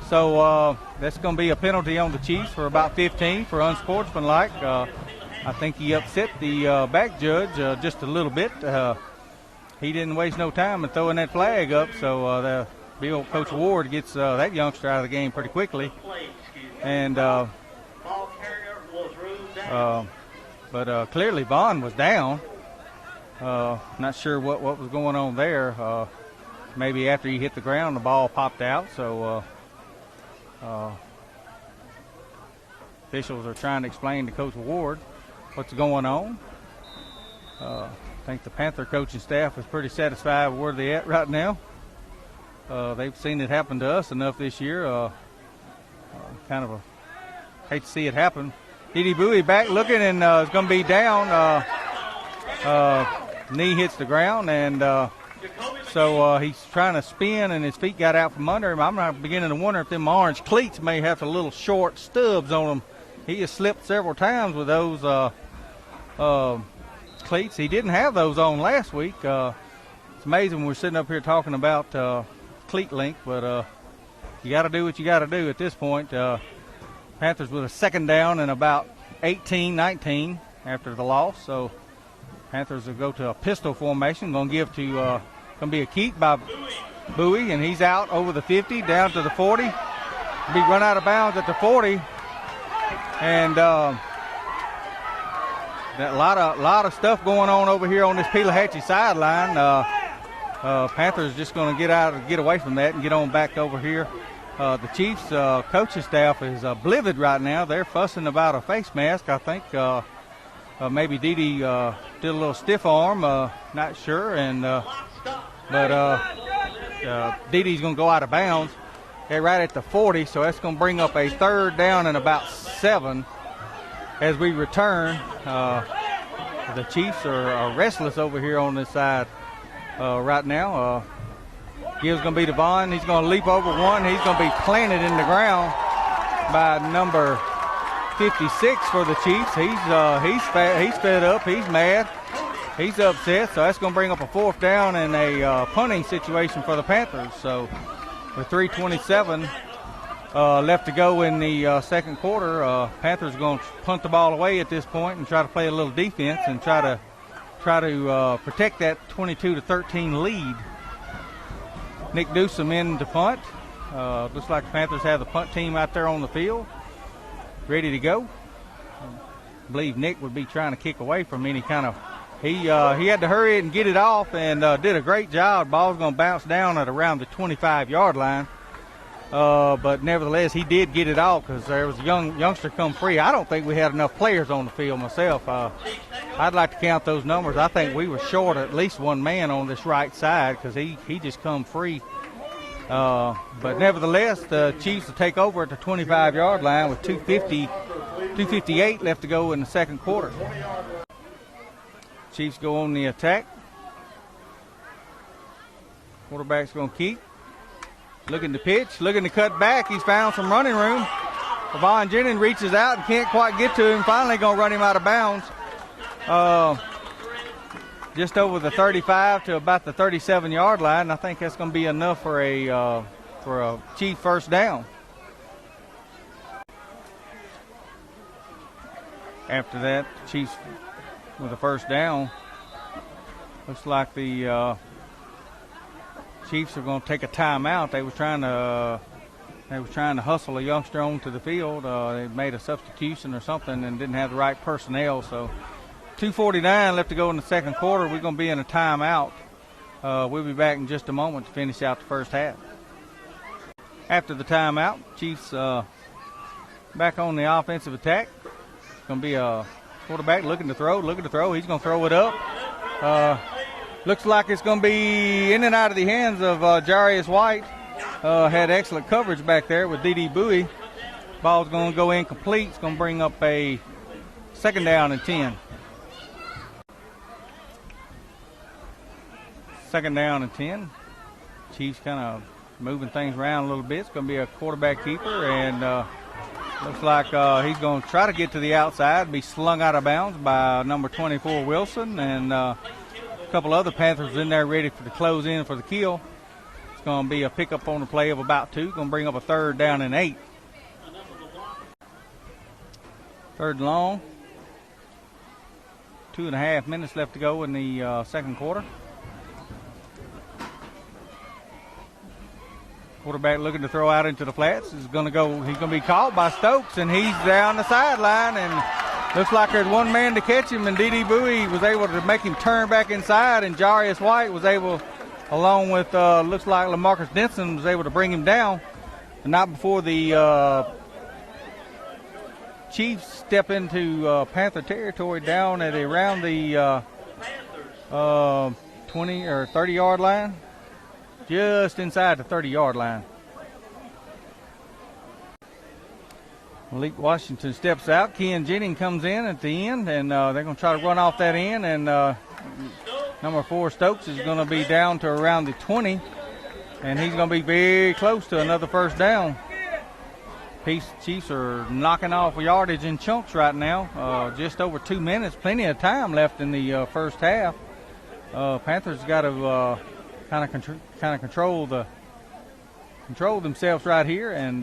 So that's going to be a penalty on the Chiefs for about 15 for unsportsmanlike. I think he upset the back judge just a little bit. He didn't waste no time in throwing that flag up, so Coach Ward gets that youngster out of the game pretty quickly. And but clearly Vaughn was down. Not sure what was going on there. Maybe after he hit the ground, the ball popped out. So officials are trying to explain to Coach Ward what's going on. I think the Panther coaching staff is pretty satisfied with where they're at right now. They've seen it happen to us enough this year. Hate to see it happen. Didi Bowie back looking and is going to be down. Knee hits the ground, and so he's trying to spin, and his feet got out from under him. I'm beginning to wonder if them orange cleats may have a little short stubs on them. He has slipped several times with those cleats. He didn't have those on last week. It's amazing we're sitting up here talking about cleat length, but you got to do what you got to do at this point. Panthers with a second down and about 18-19 after the loss. So Panthers will go to a pistol formation. Going to give to going to be a keep by Bowie, and he's out over the 50 down to the 40. Be run out of bounds at the 40, and that lot of stuff going on over here on this Pelahatchie sideline. Panthers just going to get away from that and get on back over here. The Chiefs coaching staff is livid right now. They're fussing about a face mask. I think maybe Didi did a little stiff arm, not sure, and but Didi's going to go out of bounds. They're right at the 40, so that's going to bring up a third down and about 7 as we return. The Chiefs are restless over here on this side right now. Gibbs going to be Devon. He's going to leap over one. He's going to be planted in the ground by number 56 for the Chiefs. He's fed up. He's mad. He's upset. So that's going to bring up a fourth down and a punting situation for the Panthers. So with 3:27 left to go in the second quarter, Panthers are going to punt the ball away at this point and try to play a little defense and try to protect that 22-13 lead. Nick Dewsome in to punt. Looks like the Panthers have the punt team out there on the field, ready to go. I believe Nick would be trying to kick away from any kind of. He had to hurry it and get it off, and did a great job. Ball's going to bounce down at around the 25-yard line. But nevertheless, he did get it off because there was a youngster come free. I don't think we had enough players on the field myself. I'd like to count those numbers. I think we were short at least one man on this right side because he just come free. But nevertheless, the Chiefs will take over at the 25-yard line with 2:58 left to go in the second quarter. Chiefs go on the attack. Quarterback's going to keep. Looking to pitch, looking to cut back. He's found some running room. Devon Jennings reaches out and can't quite get to him. Finally going to run him out of bounds. just over the 35 to about the 37-yard line. I think that's going to be enough for a Chief first down. After that, Chiefs with a first down. Looks like the Chiefs are going to take a timeout. They were trying to hustle a youngster onto the field. They made a substitution or something and didn't have the right personnel. So 2:49 left to go in the second quarter. We're going to be in a timeout. We'll be back in just a moment to finish out the first half. After the timeout, Chiefs back on the offensive attack. It's going to be a quarterback looking to throw. He's going to throw it up. Looks like it's going to be in and out of the hands of Jarius White. Had excellent coverage back there with D.D. Bowie. Ball's going to go incomplete. It's going to bring up a second down and 10. Second down and 10. Chiefs kind of moving things around a little bit. It's going to be a quarterback keeper, and looks like he's going to try to get to the outside, be slung out of bounds by number 24 Wilson, and a couple other Panthers in there ready to close in for the kill. It's going to be a pickup on the play of about 2. Going to bring up a third down and 8. Third and long. 2.5 minutes left to go in the second quarter. Quarterback looking to throw out into the flats. He's going to be caught by Stokes, and he's down the sideline, and looks like there's one man to catch him, and D.D. Bowie was able to make him turn back inside, and Jarius White was able, along with looks like LaMarcus Denson, was able to bring him down. And not before the Chiefs step into Panther territory down at around the 20 or 30-yard line. Just inside the 30-yard line. Malik Washington steps out. Ken Jennings comes in at the end, and they're going to try to run off that end. And number 4 Stokes is going to be down to around the 20, and he's going to be very close to another first down. Chiefs are knocking off yardage in chunks right now. Just over 2 minutes. Plenty of time left in the first half. Panthers got to kind of control themselves right here and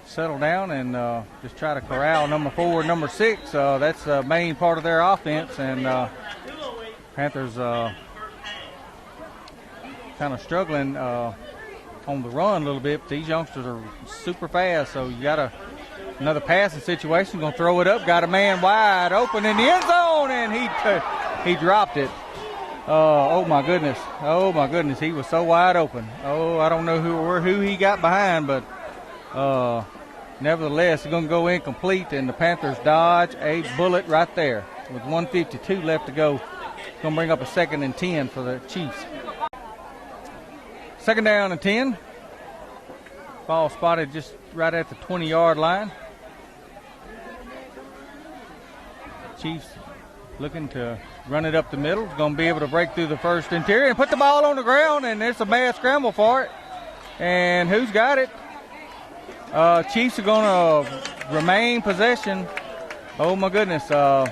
settle down and just try to corral number 4 and number 6. That's the main part of their offense, and Panthers kind of struggling on the run a little bit. But these youngsters are super fast, so you got another passing situation. Going to throw it up. Got a man wide open in the end zone, and he dropped it. Oh my goodness, he was so wide open. I don't know who he got behind, but nevertheless, it's going to go incomplete, and the Panthers dodge a bullet right there with 1:52 left to go. It's going to bring up a second and 10 for the Chiefs. Second down and 10. Ball spotted just right at the 20-yard line. Chiefs looking to run it up the middle. Going to be able to break through the first interior and put the ball on the ground, and there's a bad scramble for it. And who's got it? Chiefs are going to remain possession. Oh, my goodness. That's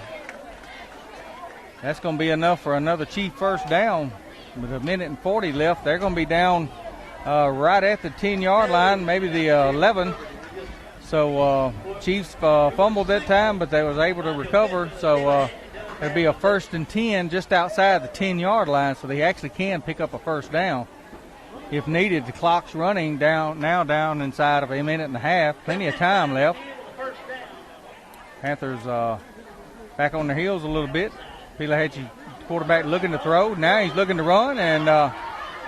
going to be enough for another Chief first down. With 1:40 left, they're going to be down right at the 10-yard line, maybe the 11. So Chiefs fumbled that time, but they was able to recover. So it'll be a first and 10 just outside the 10-yard line, so they actually can pick up a first down if needed. The clock's running down inside of 1.5 minutes. Plenty of time left. Panthers back on their heels a little bit. Pelahatchie quarterback looking to throw. Now he's looking to run, and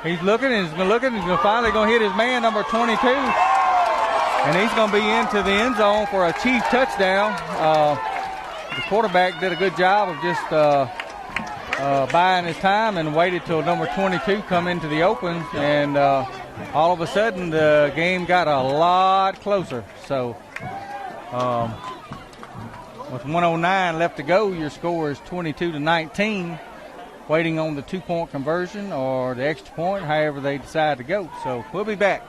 he's looking and he's finally going to hit his man, number 22. And he's going to be into the end zone for a Chief touchdown. The quarterback did a good job of just buying his time and waited till number 22 come into the open. And all of a sudden, the game got a lot closer. So with 1:09 left to go, your score is 22-19. Waiting on the 2-point conversion or the extra point, however they decide to go. So we'll be back.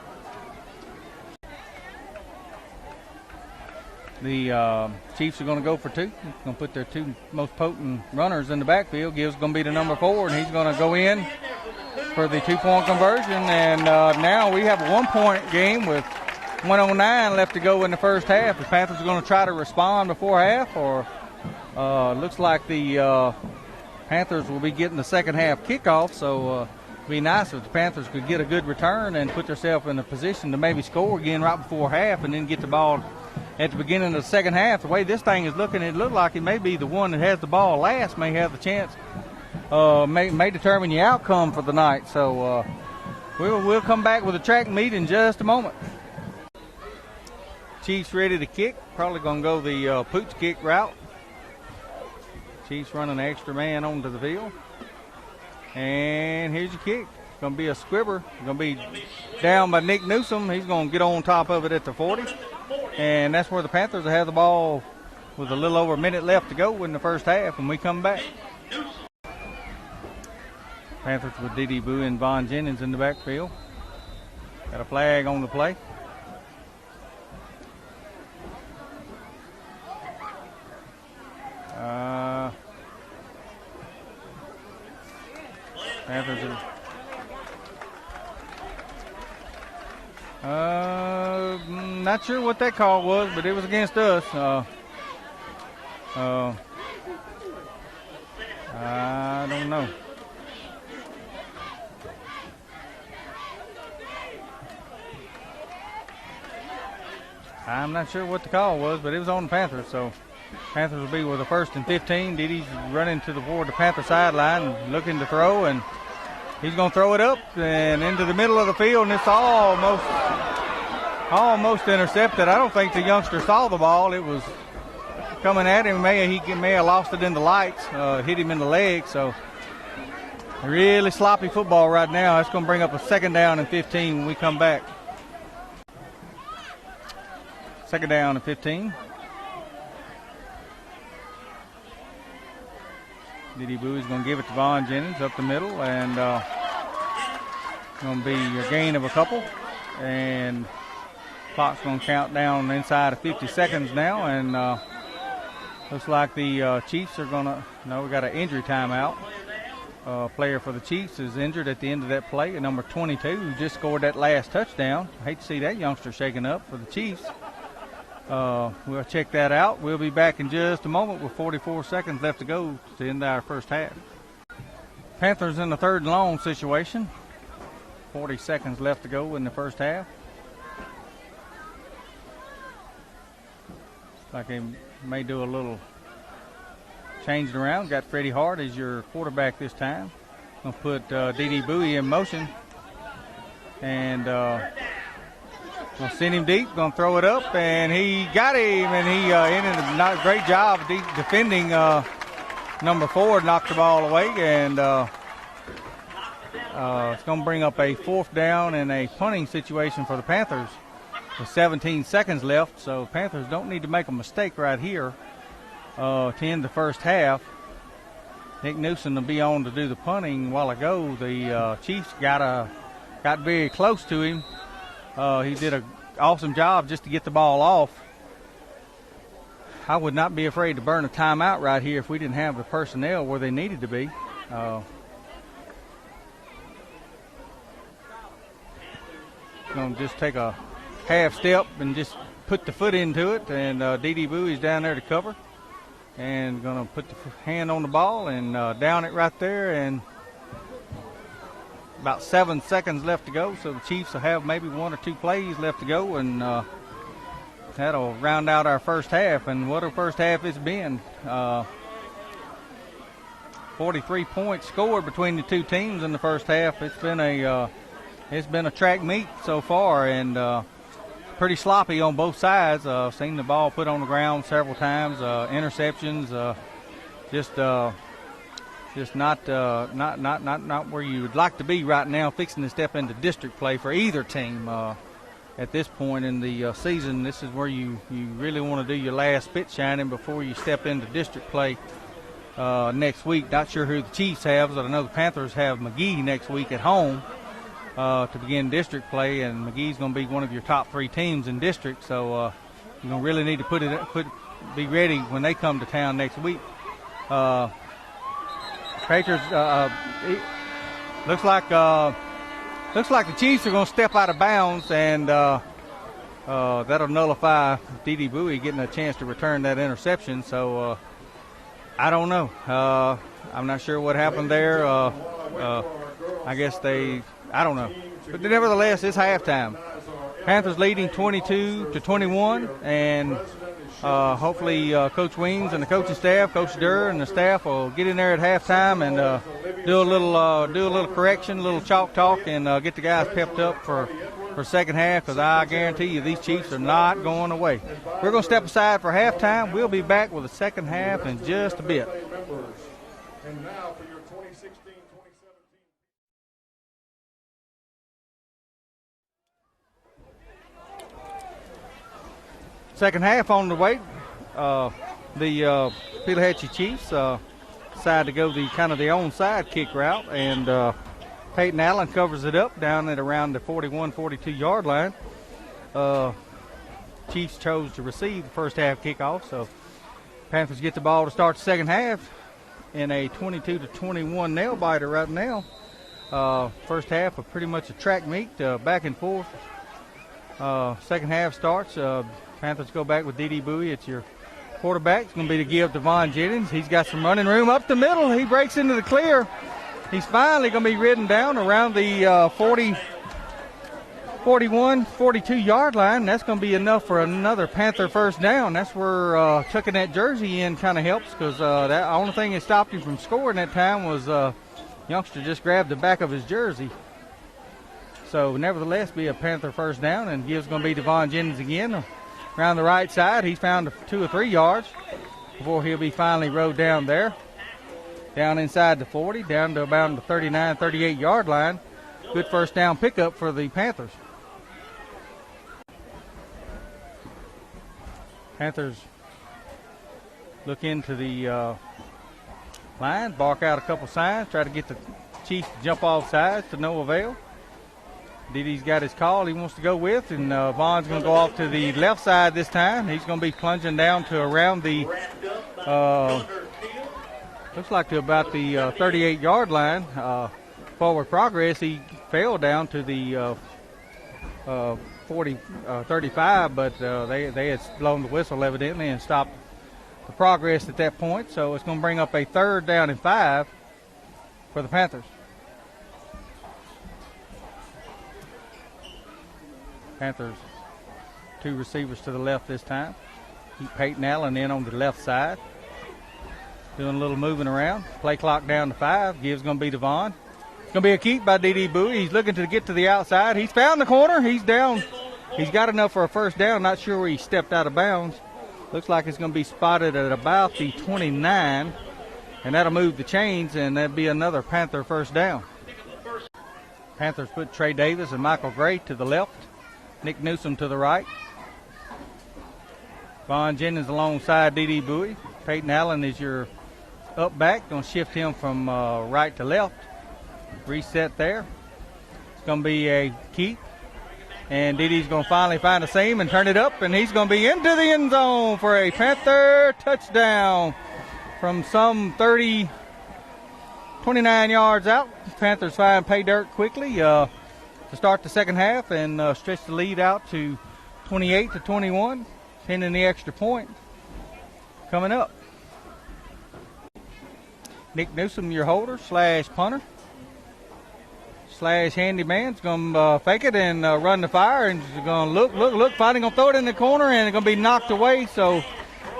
The Chiefs are going to go for two. Going to put their two most potent runners in the backfield. Gibbs going to be the number 4, and he's going to go in for the 2-point conversion. And now we have a 1-point game with 1:09 left to go in the first half. The Panthers are going to try to respond before half, or looks like the Panthers will be getting the second half kickoff. So it'd be nice if the Panthers could get a good return and put themselves in a position to maybe score again right before half, and then get the ball at the beginning of the second half. The way this thing is looking, it looks like it may be the one that has the ball last may have the chance, may determine the outcome for the night. So we'll come back with a track meet in just a moment. Chiefs ready to kick. Probably going to go the pooch kick route. Chiefs running an extra man onto the field. And here's your kick. It's going to be a squibber. Going to be down by Nick Newsom. He's going to get on top of it at the 40. And that's where the Panthers will have the ball with a little over a minute left to go in the first half when we come back. Panthers with D.D. Bowie and Von Jennings in the backfield. Got a flag on the play. Panthers are not sure what that call was, but it was against us. I don't know. I'm not sure what the call was, but it was on the Panthers. So Panthers will be with a 1st and 15. Diddy's running toward the Panther sideline, looking to throw, and he's going to throw it up and into the middle of the field, and it's almost intercepted. I don't think the youngster saw the ball. It was coming at him. He may have lost it in the lights, hit him in the leg. So really sloppy football right now. That's going to bring up a 2nd down and 15 when we come back. 2nd down and 15. Diddy Bowie's going to give it to Von Jennings up the middle, and going to be a gain of a couple. And clock's going to count down inside of 50 seconds now, and looks like the Chiefs are going to, no, we got an injury timeout. Player for the Chiefs is injured at the end of that play, at number 22, who just scored that last touchdown. I hate to see that youngster shaking up for the Chiefs. We'll check that out. We'll be back in just a moment with 44 seconds left to go to end our first half. Panthers in the 3rd and long situation. 40 seconds left to go in the first half. Like they may do a little change it around. Got Freddie Hart as your quarterback this time. Gonna put D.D. Bowie in motion. And gonna send him deep, gonna throw it up, and he got him, and he ended a great job defending number 4, knocked the ball away, and it's gonna bring up a 4th down and a punting situation for the Panthers with 17 seconds left. So Panthers don't need to make a mistake right here to end the first half. Nick Newsom will be on to do the punting. A while ago, the Chiefs got very close to him. He did an awesome job just to get the ball off. I would not be afraid to burn a timeout right here if we didn't have the personnel where they needed to be. Going to just take a half step and just put the foot into it, and D.D. Bowie's down there to cover. And going to put the hand on the ball and down it right there, and about 7 seconds left to go, so the Chiefs will have maybe 1 or 2 plays left to go, and that'll round out our first half. And what a first half it's been. 43 points scored between the two teams in the first half. It's been a track meet so far, and pretty sloppy on both sides. Seen the ball put on the ground several times, interceptions, just not where you would like to be right now, fixing to step into district play for either team. At this point in the season, this is where you really want to do your last spit shining before you step into district play next week. Not sure who the Chiefs have, but I know the Panthers have McGee next week at home to begin district play, and McGee's going to be one of your top 3 teams in district. So You're gonna really need to be ready when they come to town next week. Patriots looks like the Chiefs are gonna step out of bounds, and that'll nullify D.D. Bowie getting a chance to return that interception. So I don't know. I'm not sure what happened there. I guess I don't know. But nevertheless, it's halftime. Panthers leading 22-21, and hopefully Coach Weems and the coaching staff, Coach Durr and the staff will get in there at halftime and do a little correction, a little chalk talk, and get the guys pepped up for second half, because I guarantee you these Chiefs are not going away. We're going to step aside for halftime. We'll be back with the second half in just a bit. And now for your 2016-2017. Second half on the way. The Pelahatchie Chiefs decided to go the onside kick route, and Peyton Allen covers it up down at around the 41-42 yard line. Chiefs chose to receive the first half kickoff, so Panthers get the ball to start the second half in a 22-21 nail biter right now. First half of pretty much a track meet, back and forth. Second half starts. Panthers go back with D.D. Bowie. It's your quarterback. It's going to be to give to Vaughn Jennings. He's got some running room up the middle. He breaks into the clear. He's finally going to be ridden down around the 41, 42 yard line. That's going to be enough for another Panther first down. That's where tucking that jersey in kind of helps, because that only thing that stopped him from scoring that time was youngster just grabbed the back of his jersey. So nevertheless, be a Panther first down, and gives going to be Devon Jennings again around the right side. He's found 2 or 3 yards before he'll be finally rode down there. Down inside the 40, down to about the 39, 38 yard line. Good first down pickup for the Panthers. Panthers look into the line, bark out a couple signs, try to get the Chiefs to jump off sides to no avail. Diddy's got his call he wants to go with, and Vaughn's going to go off to the left side this time. He's going to be plunging down to around the, looks like to about the 38 yard line. Forward progress, he fell down to the 35, but they had blown the whistle evidently and stopped the progress at that point. So it's going to bring up a 3rd down and 5 for the Panthers. Panthers 2 receivers to the left this time. Keep Peyton Allen in on the left side. Doing a little moving around. Play clock down to 5. Gives going to be Devon. It's going to be a keep by D.D. Bowie. He's looking to get to the outside. He's found the corner. He's down. He's got enough for a first down. Not sure where he stepped out of bounds. Looks like it's going to be spotted at about the 29. And that'll move the chains, and that'll be another Panther first down. Panthers put Trey Davis and Michael Gray to the left. Nick Newsom to the right. Vaughn Jennings alongside D.D. Bowie. Peyton Allen is your up back. Going to shift him from right to left. Reset there. It's going to be a keep. And D.D.'s going to finally find a seam and turn it up. And he's going to be into the end zone for a Panther touchdown from some 29 yards out. Panthers find pay dirt quickly to start the second half and stretch the lead out to 28-21, pending the extra point coming up. Nick Newsom, your holder / punter / handyman, is going to fake it and run the fire, and he's going to look, finally going to throw it in the corner, and it's going to be knocked away. So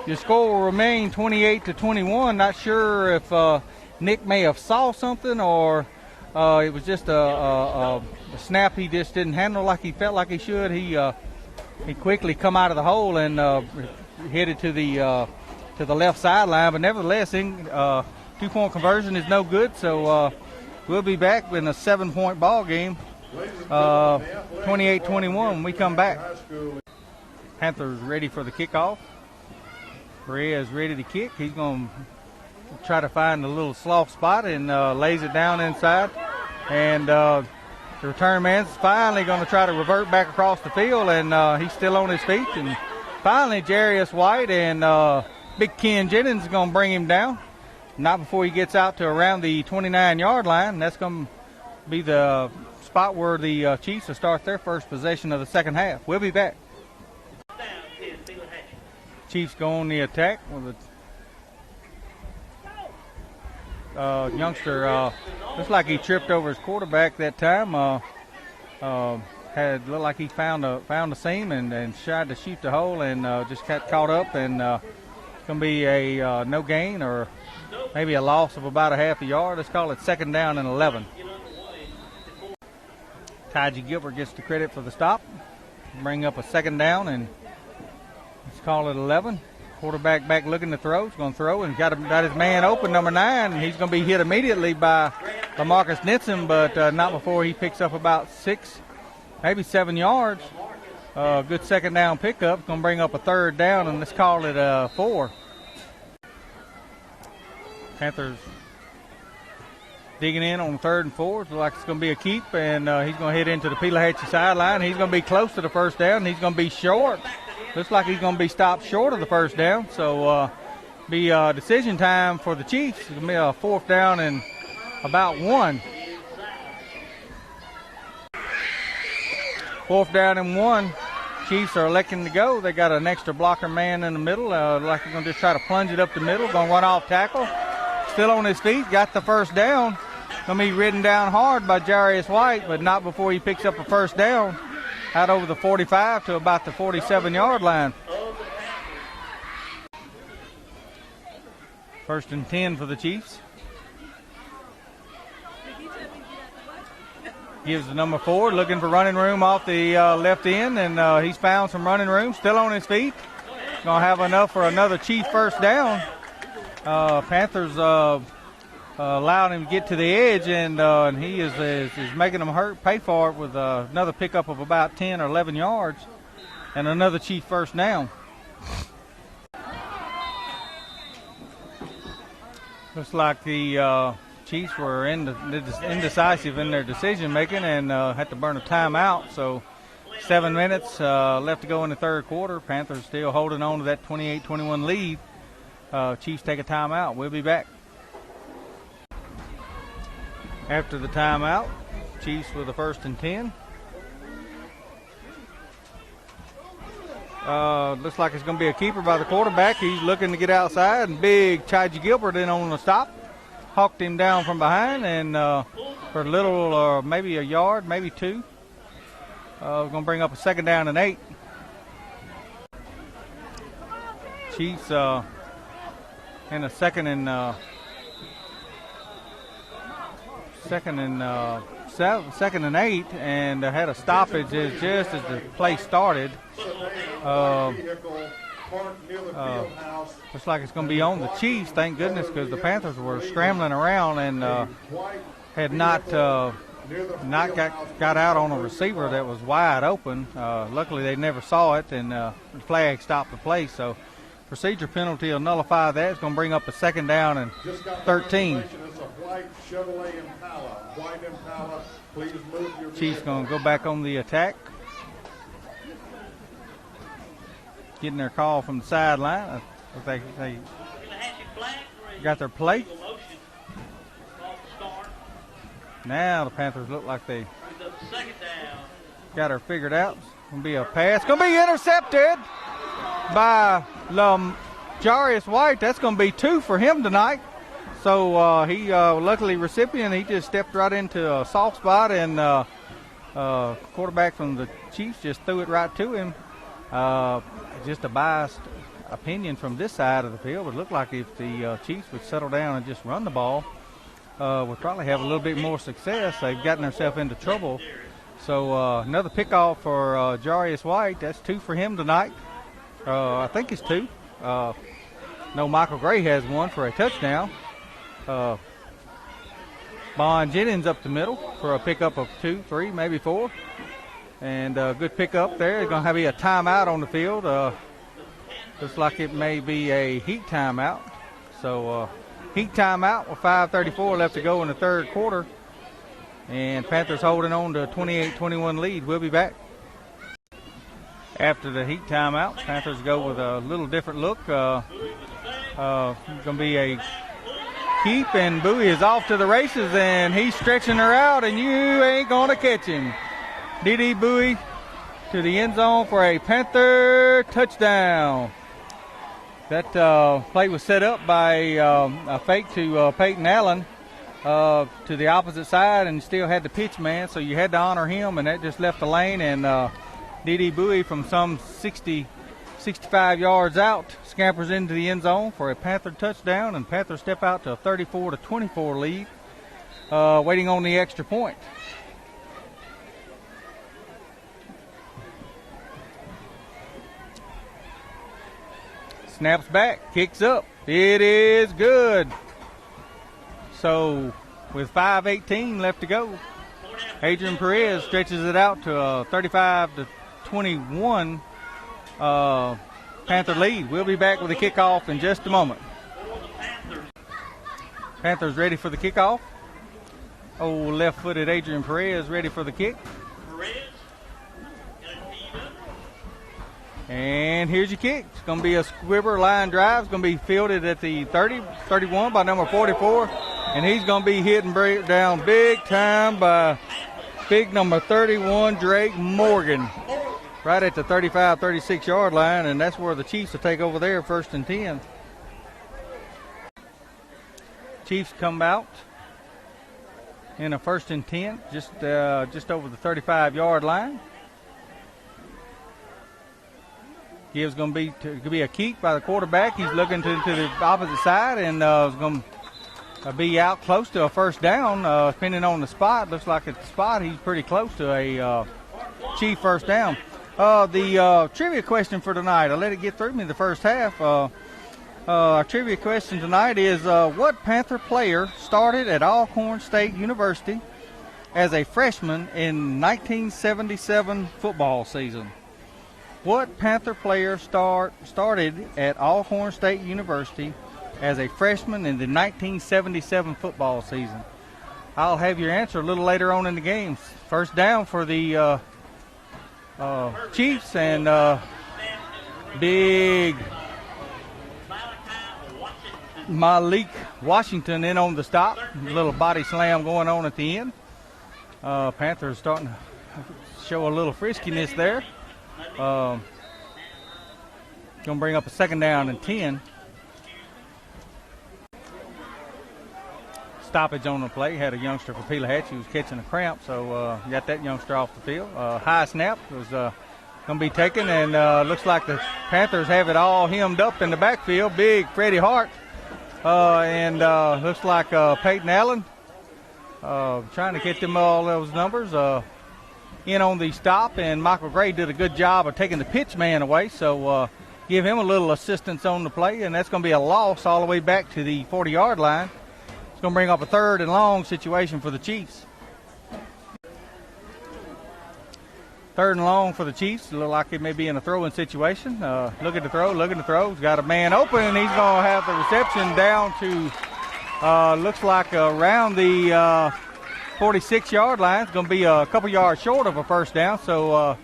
your score will remain 28-21. Not sure if Nick may have saw something, or it was just a snap he just didn't handle like he felt like he should. He quickly come out of the hole and headed to the left sideline. But nevertheless, 2-point conversion is no good. So we'll be back in a 7-point ball game, 28-21 when we come back. Panthers ready for the kickoff. Correa is ready to kick. He's going to try to find a little soft spot and lays it down inside. And the return man's finally going to try to revert back across the field, and he's still on his feet, and finally Jarius White and Big Ken Jennings is going to bring him down. Not before he gets out to around the 29-yard line. That's going to be the spot where the Chiefs will start their first possession of the second half. We'll be back. Chiefs go on the attack with a youngster. Looks like he tripped over his quarterback that time. Had looked like he found a seam and tried to shoot the hole and just got caught up, and it's going to be a no gain or maybe a loss of about a half a yard. Let's call it 2nd down and 11. Taji Gilbert gets the credit for the stop. Bring up a 2nd down, and let's call it 11. Quarterback back looking to throw. He's going to throw and got his man open, number 9, and he's going to be hit immediately by LaMarcus Nitson, but not before he picks up about 6, maybe 7 yards. Good 2nd down pickup. Going to bring up a 3rd down, and let's call it 4. Panthers digging in on 3rd and 4. Looks like it's going to be a keep, and he's going to head into the Pelahatchie sideline. He's going to be close to the 1st down, and he's going to be short. Looks like he's going to be stopped short of the 1st down. So be decision time for the Chiefs. It's going to be a 4th down and about 1. 4th down and 1. Chiefs are electing to go. They got an extra blocker man in the middle. Like they're going to just try to plunge it up the middle. Going to run off tackle. Still on his feet. Got the 1st down. Going to be ridden down hard by Jarius White, but not before he picks up a 1st down. Out over the 45 to about the 47-yard line. 1st and 10 for the Chiefs. Gives the number 4, looking for running room off the left end, and he's found some running room. Still on his feet. Going to have enough for another Chief 1st down. Panthers allowed him to get to the edge, and he is making them pay for it with another pickup of about 10 or 11 yards and another Chief 1st down. Looks like the Chiefs were indecisive in their decision making and had to burn a timeout. So 7 minutes left to go in the 3rd quarter. Panthers still holding on to that 28-21 lead. Chiefs take a timeout. We'll be back. After the timeout, Chiefs with the 1st and 10. Looks like it's going to be a keeper by the quarterback. He's looking to get outside, and big Taji Gilbert in on the stop. Hawked him down from behind, and for a little, maybe a yard, maybe 2. Going to bring up a 2nd down and 8. Chiefs in a 2nd and 8, and had a stoppage just as the play started. Looks like it's going to be on the Chiefs, thank goodness, because the Panthers were scrambling around and had not got out on a receiver that was wide open. Luckily, they never saw it, and the flag stopped the play. So procedure penalty will nullify that. It's going to bring up a 2nd down and 13. Chiefs going to go back on the attack. Getting their call from the sideline. They got their plate. Now the Panthers look like they got her figured out. It's going to be a pass. Going to be intercepted by Jarius White. That's going to be 2 for him tonight. So he luckily recipient. He just stepped right into a soft spot, and quarterback from the Chiefs just threw it right to him. Just a biased opinion from this side of the field. It looked like if the Chiefs would settle down and just run the ball, would probably have a little bit more success. They've gotten themselves into trouble. So another pickoff for Jarius White. That's 2 for him tonight. I think it's 2. No, Michael Gray has 1 for a touchdown. Bond Jennings up the middle for a pickup of 2, 3, maybe 4. And good pickup there. It's going to be a timeout on the field. Looks like it may be a heat timeout. So heat timeout with 5:34 left to go in the 3rd quarter. And Panthers holding on to a 28-21 lead. We'll be back. After the heat timeout, Panthers go with a little different look. Going to be a keep, and Bowie is off to the races, and he's stretching her out, and you ain't going to catch him. D.D. Bowie to the end zone for a Panther touchdown. That play was set up by a fake to Peyton Allen to the opposite side, and still had the pitch man, so you had to honor him, and that just left the lane, and D.D. Bowie from some 60, 65 yards out scampers into the end zone for a Panther touchdown, and Panthers step out to a 34-24 lead, waiting on the extra point. Snaps back, kicks up. It is good. So with 5:18 left to go, Adrian Perez stretches it out to a 35-21 Panther lead. We'll be back with the kickoff in just a moment. Panthers ready for the kickoff. Oh, left-footed Adrian Perez ready for the kick. And here's your kick. It's going to be a squibber line drive. It's going to be fielded at the 30-31 by number 44. And he's going to be hit and break down big time by big number 31, Drake Morgan. Right at the 35-36 yard line, and that's where the Chiefs will take over there, 1st and 10. Chiefs come out in a 1st and 10, just over the 35 yard line. Gibbs going to be a keep by the quarterback. He's looking to the opposite side, and is going to be out close to a 1st down, depending on the spot. Looks like at the spot he's pretty close to a Chief 1st down. The trivia question for tonight, I let it get through me the first half. Our trivia question tonight is, what Panther player started at Alcorn State University as a freshman in 1977 football season? What Panther player started at Alcorn State University as a freshman in the 1977 football season? I'll have your answer a little later on in the game. 1st down for the Chiefs, and big Malik Washington in on the stop. A little body slam going on at the end. Panthers starting to show a little friskiness there. Going to bring up a 2nd down and 10. Stoppage on the play. Had a youngster for Pelahatchie who was catching a cramp, so got that youngster off the field. High snap was going to be taken, and looks like the Panthers have it all hemmed up in the backfield. Big Freddie Hart, and looks like Peyton Allen trying to get them all those numbers in on the stop, and Michael Gray did a good job of taking the pitch man away, so give him a little assistance on the play, and that's going to be a loss all the way back to the 40-yard line. It's going to bring up a 3rd and long situation for the Chiefs. 3rd and long for the Chiefs. Look like it may be in a throwing situation. Look at the throw. He's got a man open, and he's going to have the reception down to, looks like around the 46-yard line. It's going to be a couple yards short of a 1st down, so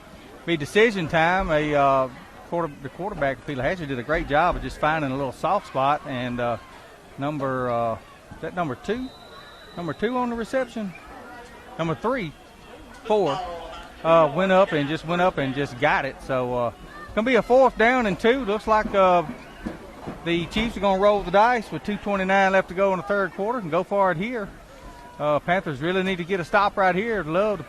be decision time. The quarterback, Pelahatchie, did a great job of just finding a little soft spot, and number 2 on the reception? Number 3, 4, went up and just got it. So it's going to be a 4th down and 2. Looks like the Chiefs are going to roll the dice with 2:29 left to go in the 3rd quarter and go for it here. Panthers really need to get a stop right here. I'd love to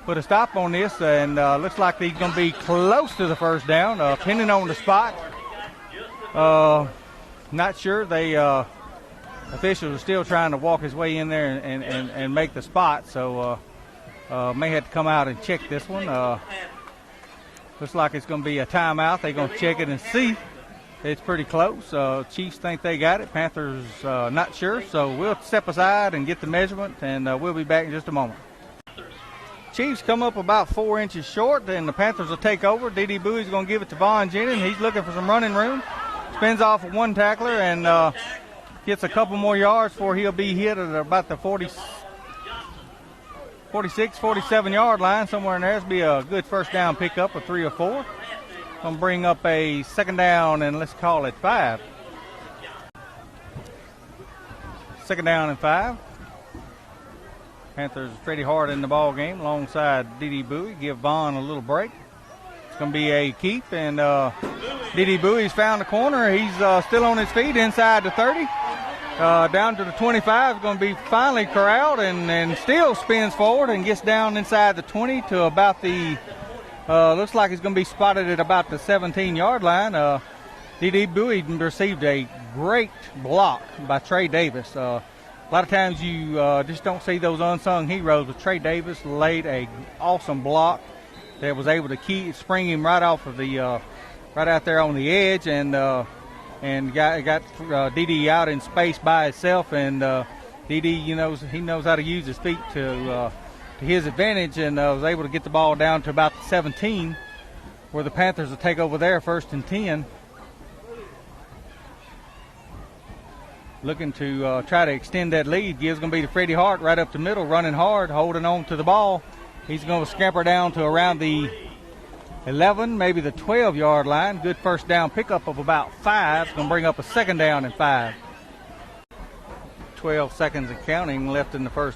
put a stop on this, and looks like he's going to be close to the 1st down, depending on the spot. Not sure. Officials are still trying to walk his way in there and make the spot, so may have to come out and check this one. Looks like it's going to be a timeout. They're going to check it and see. It's pretty close. Chiefs think they got it. Panthers not sure, so we'll step aside and get the measurement, and we'll be back in just a moment. Chiefs come up about 4 inches short, and the Panthers will take over. D.D. Bowie's going to give it to Vaughn Jennings. He's looking for some running room. Spins off of one tackler and gets a couple more yards before he'll be hit at about the 46, 47-yard line, somewhere in there. It'll be a good first down pickup of 3 or 4. Going to bring up a second down, and let's call it 5. Second down and 5. Panthers pretty hard in the ball game alongside D.D. Bowie. Give Vaughn a little break. It's going to be a keep, and D.D. Bowie's found the corner. He's still on his feet inside the 30. Down to the 25, going to be finally corralled, and still spins forward and gets down inside the 20 to about the, looks like he's going to be spotted at about the 17-yard line. D.D. Bowie received a great block by Trey Davis. A lot of times you just don't see those unsung heroes, but Trey Davis laid a awesome block that was able to spring him right off of the, right out there on the edge, and got D.D. out in space by himself, and D.D. he knows how to use his feet to his advantage, and was able to get the ball down to about the 17, where the Panthers will take over there, 1st and 10. Looking to try to extend that lead. Gibbs going to be to Freddie Hart right up the middle, running hard, holding on to the ball. He's going to scamper down to around the 11, maybe the 12-yard line. Good first down pickup of about 5. It's going to bring up a second down and 5. 12 seconds and counting left in the third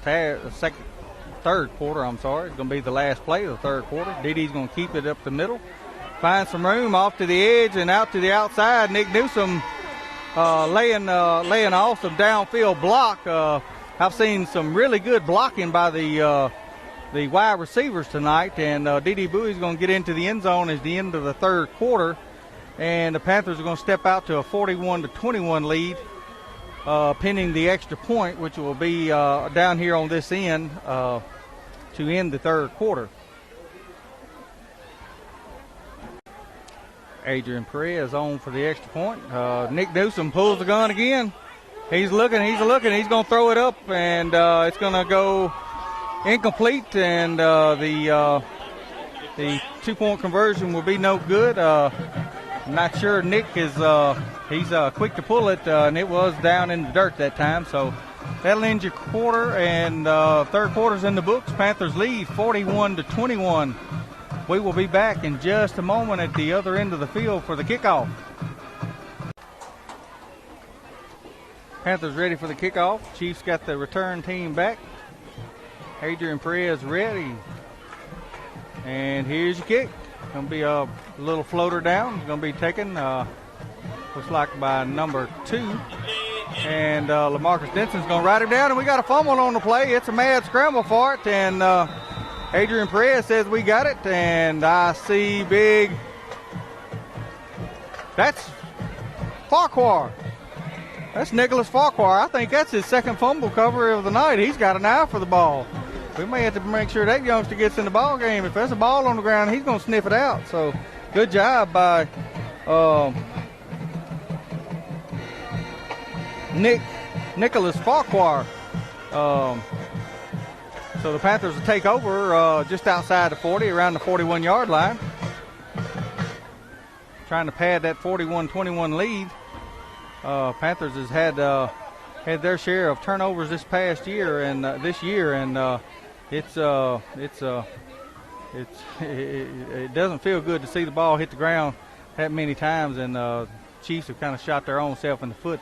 quarter. It's going to be the last play of the third quarter. D.D.'s going to keep it up the middle. Find some room off to the edge and out to the outside. Nick Newsom laying an awesome downfield block. I've seen some really good blocking by the wide receivers tonight, and D.D. Bowie's going to get into the end zone at the end of the third quarter, and the Panthers are going to step out to a 41-21 lead, pending the extra point, which will be down here on this end to end the third quarter. Adrian Perez on for the extra point. Nick Newsom pulls the gun again. He's looking. He's going to throw it up, and it's going to go incomplete, and the 2-point conversion will be no good. I'm not sure Nick is he's quick to pull it, and it was down in the dirt that time. So that'll end your quarter, and third quarter's in the books. Panthers lead 41-21. We will be back in just a moment at the other end of the field for the kickoff. Panthers ready for the kickoff. Chiefs got the return team back. Adrian Perez ready. And here's your kick. Going to be a little floater down. It's going to be taken, looks like by number 2. And LaMarcus Denson's going to ride him down. And we got a fumble on the play. It's a mad scramble for it. And Adrian Perez says we got it. And I see big. That's Farquhar. That's Nicholas Farquhar. I think that's his second fumble cover of the night. He's got an eye for the ball. We may have to make sure that youngster gets in the ball game. If there's a ball on the ground, he's going to sniff it out. So good job by Nicholas Farquhar. So the Panthers will take over just outside the 40, around the 41-yard line. Trying to pad that 41-21 lead. Panthers has had their share of turnovers this past year and this year, and it doesn't feel good to see the ball hit the ground that many times, and Chiefs have kind of shot their own self in the foot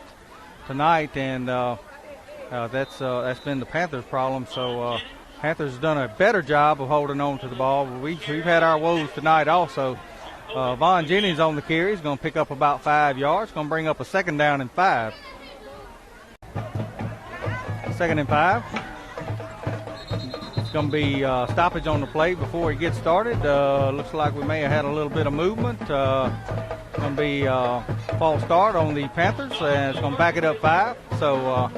tonight, and that's been the Panthers' problem. So Panthers have done a better job of holding on to the ball. We've had our woes tonight also. Vaughn Jennings on the carry. He's going to pick up about 5 yards. Going to bring up a second down and 5. Second and 5. It's going to be stoppage on the play before he gets started. Looks like we may have had a little bit of movement. Going to be false start on the Panthers, and it's going to back it up 5. So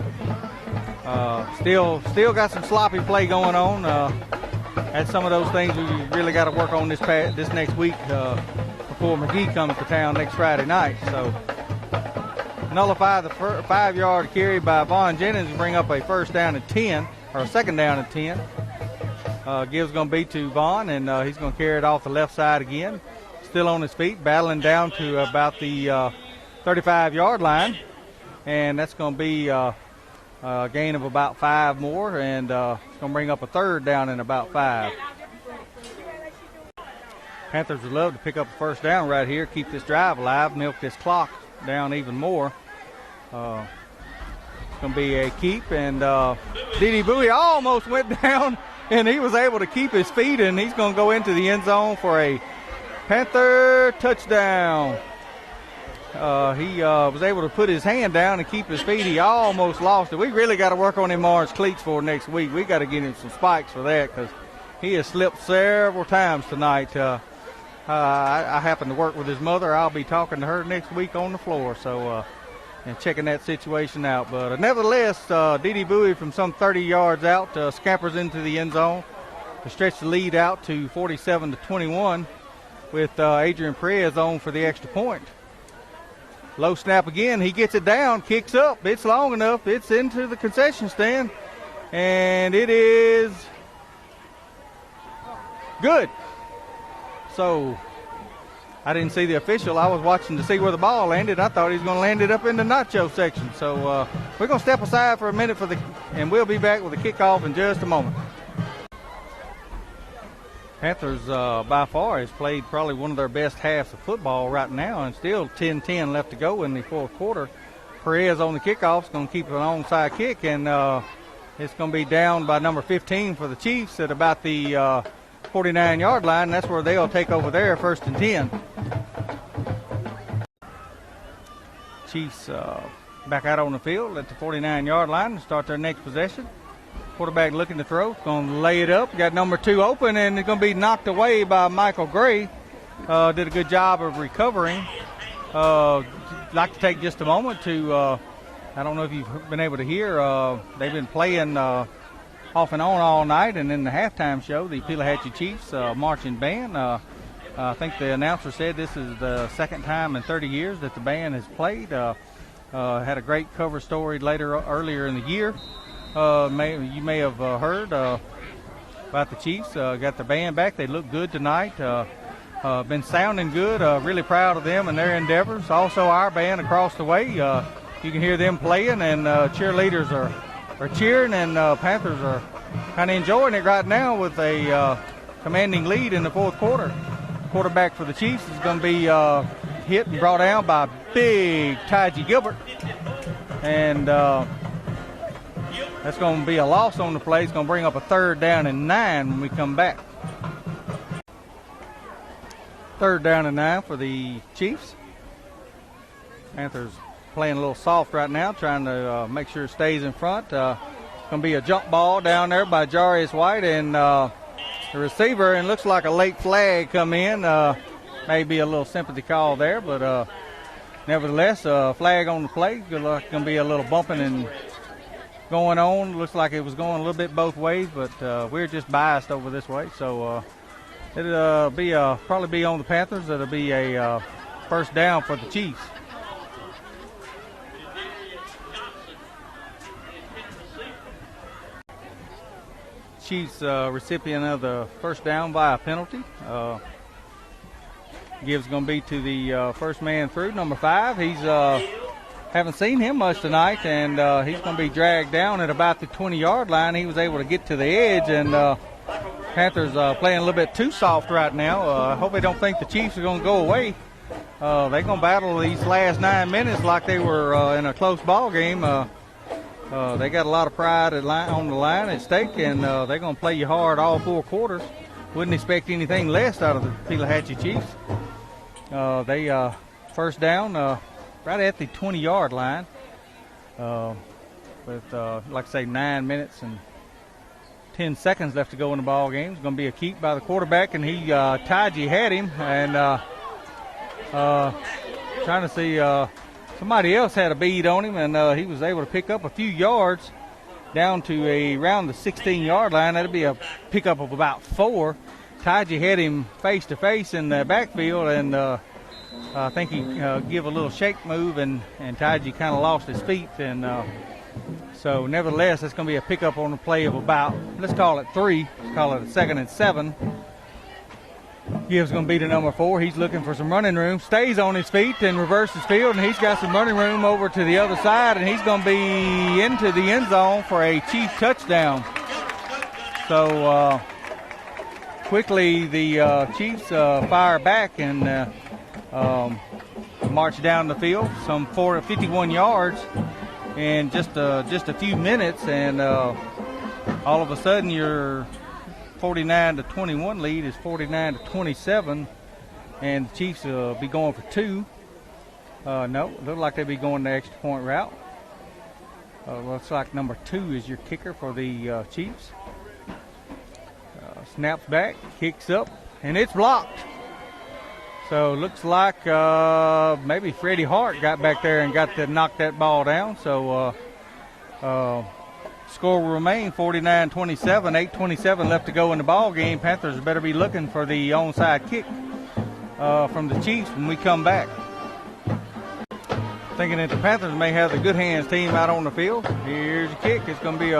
still got some sloppy play going on. That's some of those things we really got to work on this next week before McGee comes to town next Friday night. So nullify the 5-yard carry by Vaughn Jennings and bring up a first down and 10, or a second down and 10. Gibbs going to be to Vaughn, and he's going to carry it off the left side again. Still on his feet, battling down to about the 35-yard line. And that's going to be gain of about 5 more, and it's going to bring up a third down and about 5. Panthers would love to pick up a first down right here, keep this drive alive, milk this clock down even more. It's going to be a keep, and D.D. Bowie almost went down, and he was able to keep his feet, and he's going to go into the end zone for a Panther touchdown. He was able to put his hand down and keep his feet. He almost lost it. We really got to work on him orange cleats for next week. We got to get him some spikes for that because he has slipped several times tonight. I happen to work with his mother. I'll be talking to her next week on the floor, so and checking that situation out. But nevertheless, D.D. Bowie from some 30 yards out scampers into the end zone to stretch the lead out to 47-21 with Adrian Perez on for the extra point. Low snap again. He gets it down, kicks up. It's long enough. It's into the concession stand, and it is good. So I didn't see the official. I was watching to see where the ball landed. I thought he was going to land it up in the nacho section. So we're going to step aside for a minute and we'll be back with the kickoff in just a moment. Panthers by far has played probably one of their best halves of football right now, and still 10-10 left to go in the fourth quarter. Perez on the kickoff is going to keep an onside kick, and it's going to be down by number 15 for the Chiefs at about the 49-yard line. That's where they'll take over there, 1st and 10. Chiefs back out on the field at the 49-yard line to start their next possession. Quarterback looking to throw, going to lay it up. Got number 2 open, and it's going to be knocked away by Michael Gray. Did a good job of recovering. Like to take just a moment to, I don't know if you've been able to hear, they've been playing off and on all night, and in the halftime show, the Pelahatchie Chiefs marching band. I think the announcer said this is the second time in 30 years that the band has played. Had a great cover story earlier in the year. You may have heard about the Chiefs. Got the band back. They look good tonight. Been sounding good. Really proud of them and their endeavors. Also, our band across the way. You can hear them playing, and cheerleaders are cheering, and Panthers are kind of enjoying it right now with a commanding lead in the fourth quarter. Quarterback for the Chiefs is going to be hit and brought down by big Taji Gilbert, and that's going to be a loss on the play. It's going to bring up a 3rd down and 9 when we come back. 3rd down and 9 for the Chiefs. Panthers playing a little soft right now, trying to make sure it stays in front. It's going to be a jump ball down there by Jarius White, and the receiver, and looks like a late flag come in. Maybe a little sympathy call there, but nevertheless, flag on the play. Going to be a little bumping and going on. Looks like it was going a little bit both ways, but we're just biased over this way. So it'll be probably be on the Panthers. It'll be a first down for the Chiefs. Chiefs recipient of the first down by a penalty. Gives going to be to the first man through, number 5. He's haven't seen him much tonight, and he's going to be dragged down at about the 20-yard line. He was able to get to the edge, and Panthers playing a little bit too soft right now. I hope they don't think the Chiefs are going to go away. They're going to battle these last 9 minutes like they were in a close ball game. They got a lot of pride on the line at stake, and they're going to play you hard all 4 quarters. Wouldn't expect anything less out of the Pelahatchie Chiefs. They first down right at the 20-yard line with, like I say, 9 minutes and 10 seconds left to go in the ball game. It's going to be a keep by the quarterback, and Taji had him, and trying to see somebody else had a bead on him, and he was able to pick up a few yards down to around the 16-yard line. That'd be a pickup of about 4. Taji had him face-to-face in the backfield, and I think he give a little shake move, and Taji kind of lost his feet. And so nevertheless, it's going to be a pickup on the play of about, let's call it 3. Let's call it a 2nd and 7. Gibbs going to be to number 4. He's looking for some running room. Stays on his feet and reverses field, and he's got some running room over to the other side, and he's going to be into the end zone for a Chief touchdown. So quickly the Chiefs fire back and march down the field, some 51 yards in just a few minutes, and all of a sudden your 49-21 lead is 49-27, and the Chiefs will be going for 2. No, look like they'll be going the extra point route. Looks like number 2 is your kicker for the Chiefs. Snaps back, kicks up, and it's blocked. So looks like maybe Freddie Hart got back there and got to knock that ball down. So score will remain 49-27, 8:27 left to go in the ball game. Panthers better be looking for the onside kick from the Chiefs when we come back. Thinking that the Panthers may have the good hands team out on the field. Here's your kick. It's going to be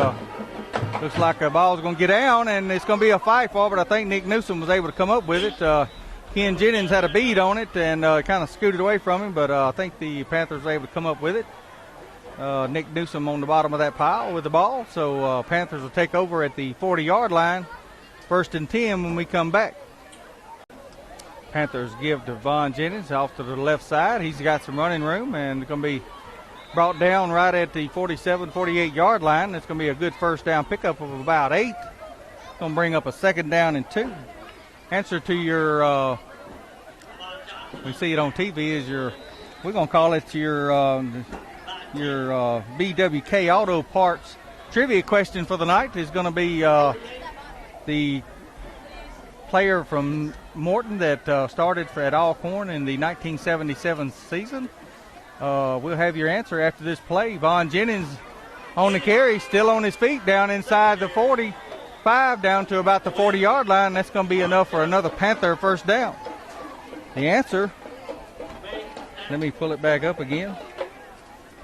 looks like the ball's going to get down, and it's going to be a fight for it, but I think Nick Newsom was able to come up with it. Ken Jennings had a bead on it and kind of scooted away from him, but I think the Panthers were able to come up with it. Nick Newsom on the bottom of that pile with the ball, so Panthers will take over at the 40-yard line, 1st and 10 when we come back. Panthers give to Von Jennings off to the left side. He's got some running room, and it's going to be brought down right at the 47, 48-yard line. It's going to be a good first down pickup of about 8. It's going to bring up a 2nd down and 2. Answer to your, we see it on TV, is your, we're going to call it your BWK Auto Parts trivia question for the night is going to be the player from Morton that started at Alcorn in the 1977 season. We'll have your answer after this play. Von Jennings on the carry, still on his feet down inside the 45 down to about the 40-yard line. That's going to be enough for another Panther first down. The answer, let me pull it back up again.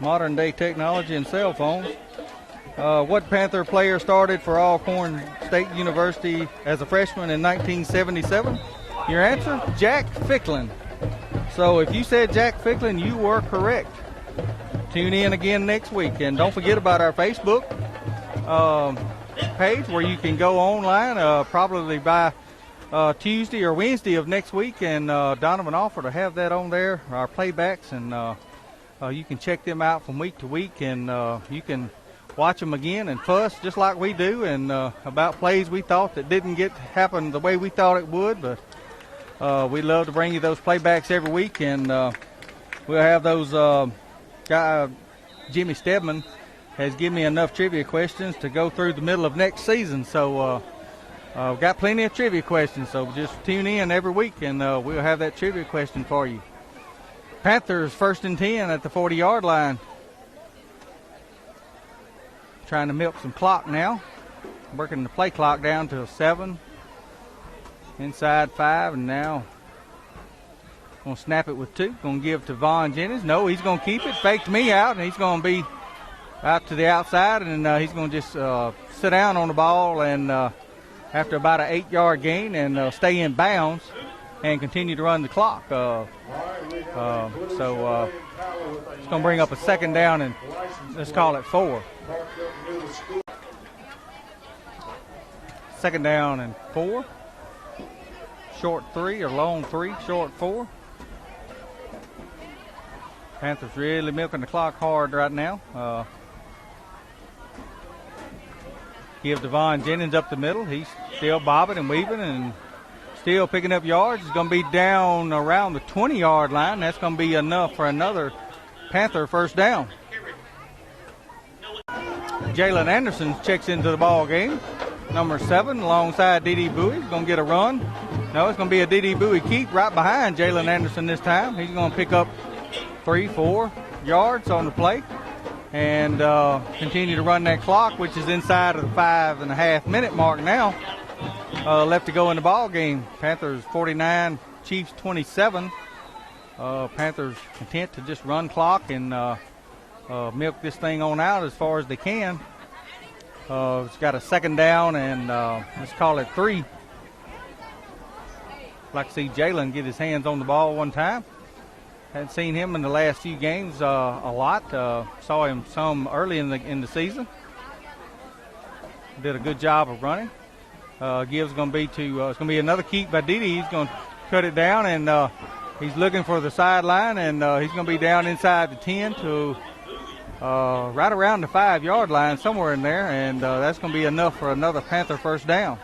Modern day technology and cell phones. What Panther player started for Alcorn State University as a freshman in 1977? Your answer, Jack Ficklin. So if you said Jack Ficklin, you were correct. Tune in again next week. And don't forget about our Facebook page where you can go online probably by Tuesday or Wednesday of next week. And Donovan offered to have that on there, our playbacks. And you can check them out from week to week. And you can watch them again and fuss just like we do. And about plays we thought that didn't happen the way we thought it would. But we love to bring you those playbacks every week, and we'll have those Jimmy Stedman has given me enough trivia questions to go through the middle of next season. So we've got plenty of trivia questions, so just tune in every week, and we'll have that trivia question for you. Panthers 1st and 10 at the 40-yard line. Trying to milk some clock now. Working the play clock down to 7. Inside 5, and now going to snap it with 2. Going to give to Von Jennings. No, he's going to keep it. Faked me out, and he's going to be out to the outside, and he's going to just sit down on the ball and after about an 8-yard gain and stay in bounds and continue to run the clock. So it's going to bring up a 2nd down, and let's call it 4. 2nd down and 4. Short 3 or long 3, short 4. Panthers really milking the clock hard right now. Give Devon Jennings up the middle. He's still bobbing and weaving and still picking up yards. He's going to be down around the 20-yard line. That's going to be enough for another Panther first down. Jalen Anderson checks into the ball game. Number 7 alongside D.D. Bowie. He's going to get a run. No, it's going to be a D.D. Bowie keep right behind Jalen Anderson this time. He's going to pick up 3-4 yards on the play and continue to run that clock, which is inside of the 5.5-minute mark now. Left to go in the ball game. Panthers 49, Chiefs 27. Panthers content to just run clock and milk this thing on out as far as they can. It's got a 2nd down and let's call it 3. Like to see Jalen get his hands on the ball one time. Hadn't seen him in the last few games a lot. Saw him some early in the season. Did a good job of running. Gives going to be to it's going to be another keep by Didi. He's going to cut it down, and he's looking for the sideline, and he's going to be down inside the 10 to right around the 5-yard line, somewhere in there, and that's going to be enough for another Panther first down.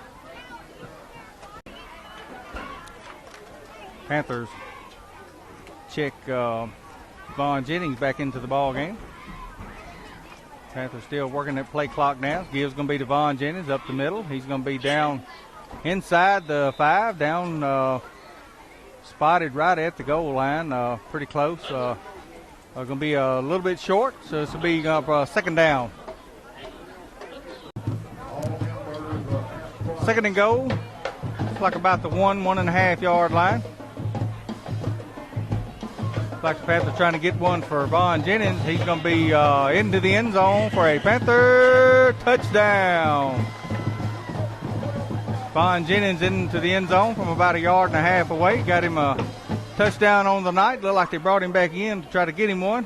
Panthers check Vaughn Jennings back into the ball game. Panthers still working that play clock now. Gives going to be to Vaughn Jennings up the middle. He's going to be down inside the 5, down spotted right at the goal line, pretty close. Going to be a little bit short, so this will be second down. Second and goal. Looks like about the 1.5 yard line. Like the Panthers trying to get one for Vaughn Jennings. He's going to be into the end zone for a Panther touchdown. Vaughn Jennings into the end zone from about 1.5 yards away. Got him a touchdown on the night. Looked like they brought him back in to try to get him one.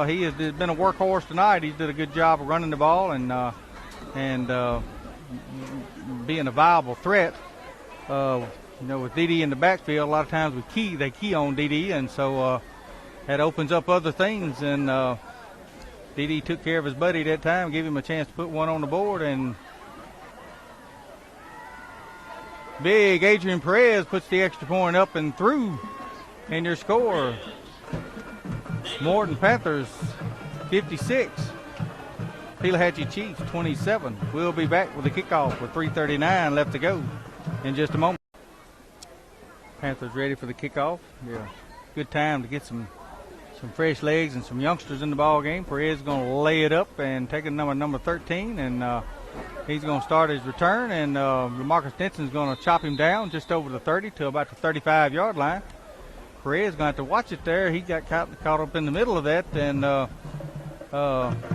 He has been a workhorse tonight. He's did a good job of running the ball and being a viable threat. With Didi in the backfield, a lot of times they key on Didi, and so that opens up other things. And Didi took care of his buddy that time, gave him a chance to put one on the board, and big Adrian Perez puts the extra point up and through, and your score, Morton Panthers 56, Pelahatchie Chiefs 27. We'll be back with the kickoff with 3:39 left to go in just a moment. Panthers ready for the kickoff. Yeah, good time to get some fresh legs and some youngsters in the ball game. Perez is going to lay it up and take a number 13, and he's going to start his return, and Lamarcus Denson is going to chop him down just over the 30 to about the 35-yard line. Perez is going to have to watch it there. He got caught up in the middle of that, and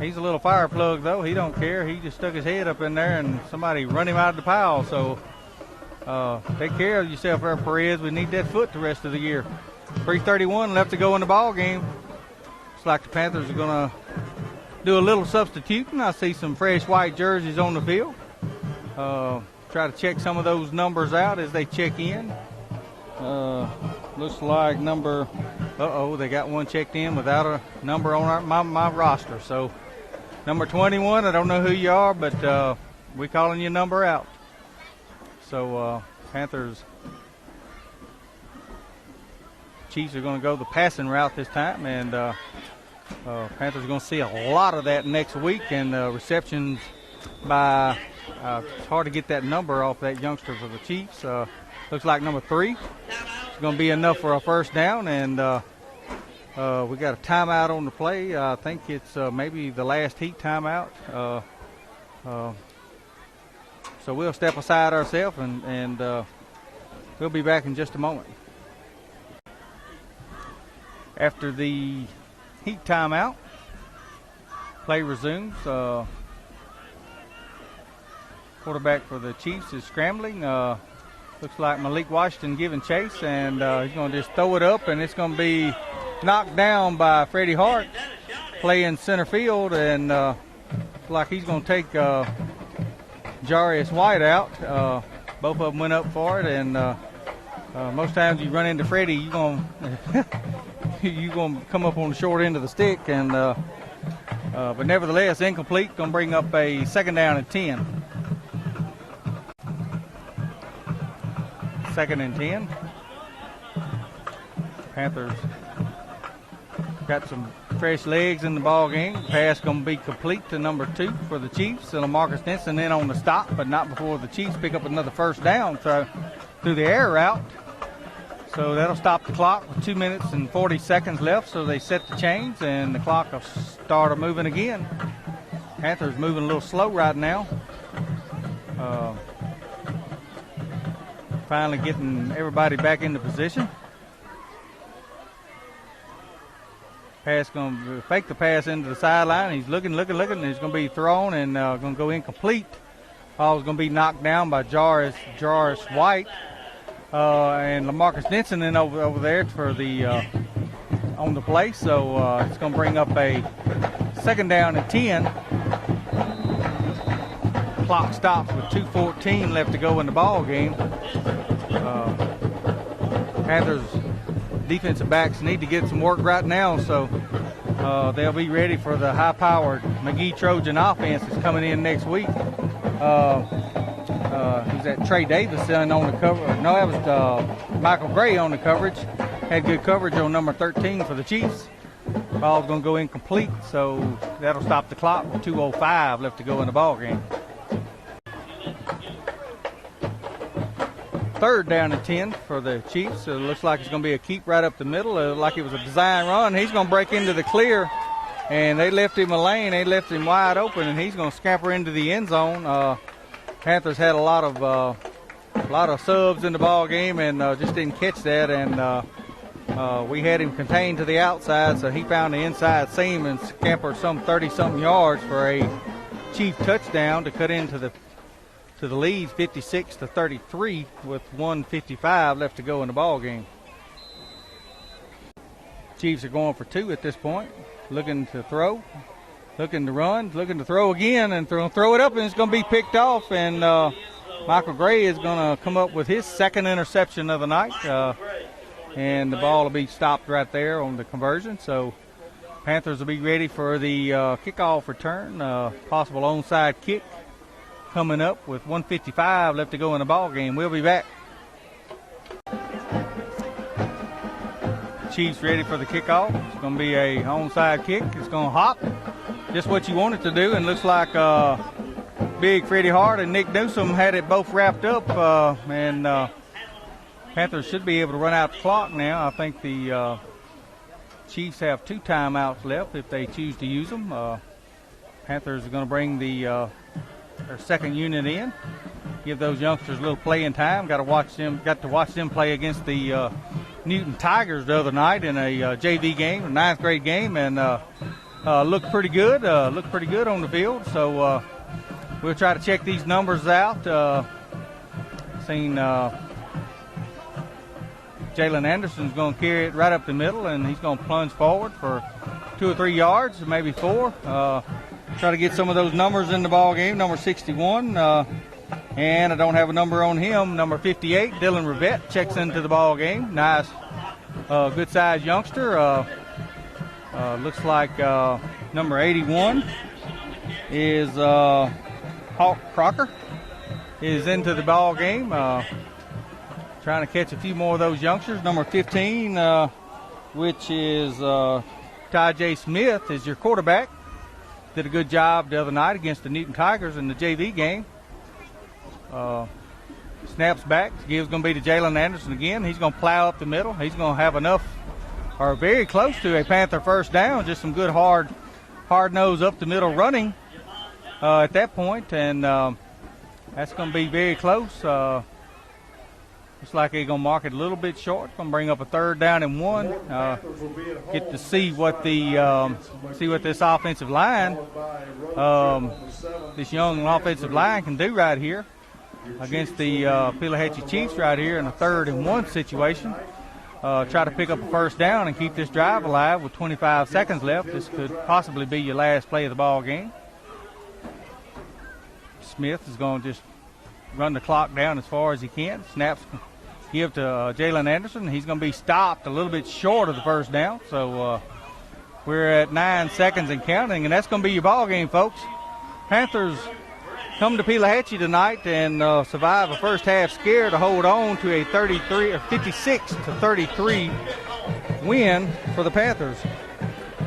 he's a little fire plug, though. He don't care. He just stuck his head up in there, and somebody run him out of the pile. So take care of yourself there, Perez. We need that foot the rest of the year. 3:31 left to go in the ball game. Looks like the Panthers are going to do a little substituting. I see some fresh white jerseys on the field. Try to check some of those numbers out as they check in. Looks like number, they got one checked in without a number on my roster. So number 21, I don't know who you are, but we calling your number out. So Panthers, Chiefs are going to go the passing route this time, and Panthers are going to see a lot of that next week, and receptions by, it's hard to get that number off that youngster for the Chiefs. Looks like number 3 is going to be enough for a first down, and we got a timeout on the play. I think it's maybe the last heat timeout. So we'll step aside ourselves, and we'll be back in just a moment. After the heat timeout, play resumes. Quarterback for the Chiefs is scrambling. Looks like Malik Washington giving chase, and he's going to just throw it up, and it's going to be knocked down by Freddie Hart, playing center field, and like he's going to take Jarius White out. Both of them went up for it, and most times you run into Freddie, you're going to come up on the short end of the stick, and but nevertheless, incomplete. Going to bring up a second down and 10. Second and 10. Panthers got some fresh legs in the ball game. Pass going to be complete to number 2 for the Chiefs. And Lamarcus Denson in on the stop, but not before the Chiefs pick up another first down through the air route. So that'll stop the clock with 2 minutes and 40 seconds left. So they set the chains, and the clock will start moving again. Panthers moving a little slow right now. Finally getting everybody back into position. Pass going to fake the pass into the sideline. He's looking, and he's going to be thrown and going to go incomplete. Ball's going to be knocked down by Jarius White. and LaMarcus Denson in over there for the on the play. So it's going to bring up a 2nd down and 10. Clock stops with 2:14 left to go in the ball game. Panthers defensive backs need to get some work right now, so they'll be ready for the high-powered McGee Trojan offense that's coming in next week. Who's that? Trey Davis on the cover. No, that was Michael Gray on the coverage. Had good coverage on number 13 for the Chiefs. Ball's going to go incomplete, so that'll stop the clock with 2:05 left to go in the ball game. 3rd down and 10 for the Chiefs. So it looks like it's going to be a keep right up the middle, like it was a design run. He's going to break into the clear, and they left him a lane. They left him wide open, and he's going to scamper into the end zone. Panthers had a lot of subs in the ball game, and just didn't catch that. And we had him contained to the outside, so he found the inside seam and scampered some 30-something yards for a Chief touchdown to cut into the lead, 56-33, with 1:55 left to go in the ball game. Chiefs are going for 2 at this point, looking to throw, looking to run, looking to throw again, and throw it up, and it's going to be picked off. And Michael Gray is going to come up with his 2nd interception of the night, and the ball will be stopped right there on the conversion. So Panthers will be ready for the kickoff return, possible onside kick coming up with 1:55 left to go in the ball game. We'll be back. Chiefs ready for the kickoff. It's going to be a onside kick. It's going to hop, just what you want it to do, and looks like Big Freddie Hart and Nick Newsom had it both wrapped up, and Panthers should be able to run out the clock now. I think the Chiefs have 2 timeouts left if they choose to use them. Panthers are going to bring their 2nd unit in, give those youngsters a little playing time. Got to watch them play against the Newton Tigers the other night in a JV game, a 9th grade game, and looked pretty good. Looked pretty good on the field. So we'll try to check these numbers out. Seen Jalen Anderson's going to carry it right up the middle, and he's going to plunge forward for 2 or 3 yards, maybe 4. Try to get some of those numbers in the ball game. Number 61, and I don't have a number on him. Number 58, Dylan Rivette, checks into the ball game. Nice, good-sized youngster. Looks like number 81 is Hawk Crocker is into the ball game. Trying to catch a few more of those youngsters. Number 15, which is Ty J. Smith, is your quarterback. Did a good job the other night against the Newton Tigers in the JV game. Snaps back. Give's going to be to Jalen Anderson again. He's going to plow up the middle. He's going to have enough, or very close to a Panther 1st down. Just some good hard nose up the middle running at that point, and that's going to be very close. Looks like they're going to mark it a little bit short. Going to bring up a 3rd down and 1. Get to see what this offensive line, this young offensive line can do right here against the Pelahatchie Chiefs right here in a 3rd and 1 situation. Try to pick up a 1st down and keep this drive alive with 25 seconds left. This could possibly be your last play of the ball game. Smith is going to just run the clock down as far as he can. Snaps give to Jalen Anderson. He's going to be stopped a little bit short of the 1st down. So we're at 9 seconds and counting, and that's going to be your ball game, folks. Panthers come to Pelahatchie tonight and survive a first half scare to hold on to a 56-33 win for the Panthers.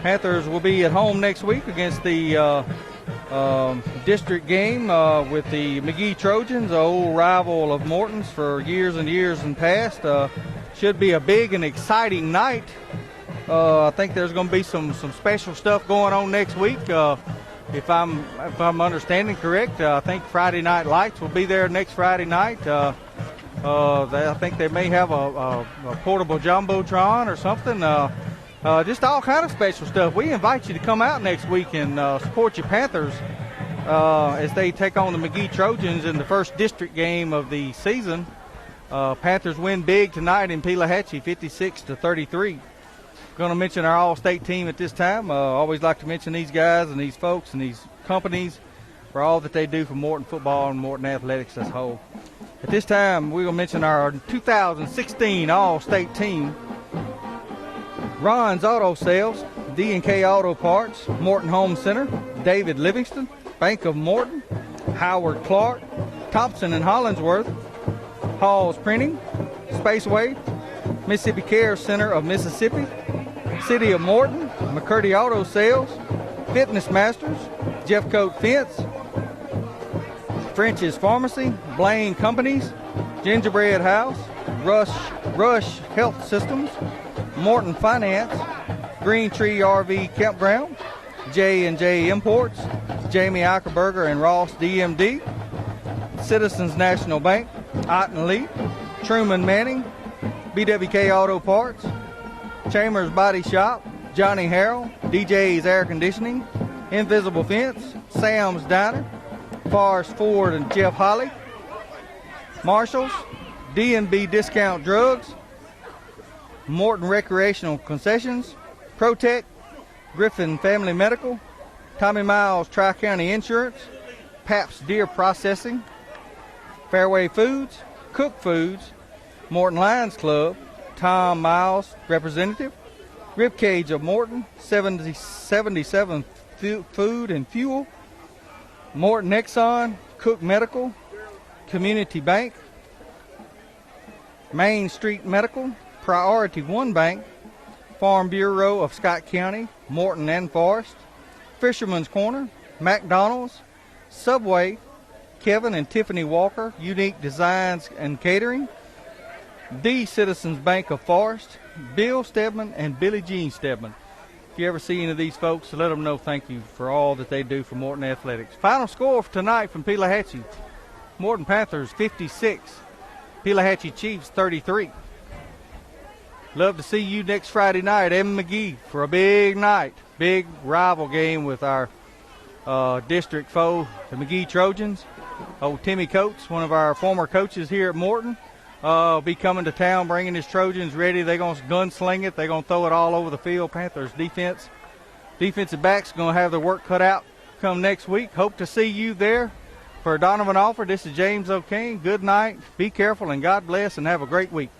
Panthers will be at home next week against the district game with the McGee Trojans, an old rival of Morton's for years and years and past. Should be a big and exciting night. I think there's going to be some special stuff going on next week. If I'm understanding correct, I think Friday Night Lights will be there next Friday night. I think they may have a portable jumbotron or something. Just all kind of special stuff. We invite you to come out next week and support your Panthers as they take on the McGee Trojans in the first district game of the season. Panthers win big tonight in Pelahatchie, 56-33. Going to mention our all-state team at this time. Always like to mention these guys and these folks and these companies for all that they do for Morton football and Morton athletics as a whole. At this time, we will mention our 2016 all-state team. Ron's Auto Sales, D&K Auto Parts, Morton Home Center, David Livingston, Bank of Morton, Howard Clark, Thompson and Hollingsworth, Hall's Printing, Spaceway, Mississippi Care Center of Mississippi, City of Morton, McCurdy Auto Sales, Fitness Masters, Jeffcoat Fence, French's Pharmacy, Blaine Companies, Gingerbread House, Rush Health Systems, Morton Finance, Green Tree RV Campground, J&J Imports, Jamie Eichelberger and Ross DMD, Citizens National Bank, Otten Lee, Truman Manning, BWK Auto Parts, Chambers Body Shop, Johnny Harrell, DJ's Air Conditioning, Invisible Fence, Sam's Diner, Forrest Ford and Jeff Holly, Marshalls, D&B Discount Drugs, Morton Recreational Concessions, Protec, Griffin Family Medical, Tommy Miles Tri-County Insurance, Pabst Deer Processing, Fairway Foods, Cook Foods, Morton Lions Club, Tom Miles Representative, Ribcage of Morton, 77 Food and Fuel, Morton Exxon, Cook Medical, Community Bank, Main Street Medical, Priority One Bank, Farm Bureau of Scott County, Morton and Forest, Fisherman's Corner, McDonald's, Subway, Kevin and Tiffany Walker, Unique Designs and Catering, The Citizens Bank of Forest, Bill Stedman and Billie Jean Stedman. If you ever see any of these folks, let them know thank you for all that they do for Morton Athletics. Final score for tonight from Pelahatchie: Morton Panthers 56, Pelahatchie Chiefs 33. Love to see you next Friday night, McGee, for a big night, big rival game with our district foe, the McGee Trojans. Old Timmy Coates, one of our former coaches here at Morton, will be coming to town bringing his Trojans ready. They're going to gunsling it. They're going to throw it all over the field. Panthers defensive backs going to have their work cut out come next week. Hope to see you there. For Donovan Alford, this is James O'Kane. Good night. Be careful and God bless and have a great week.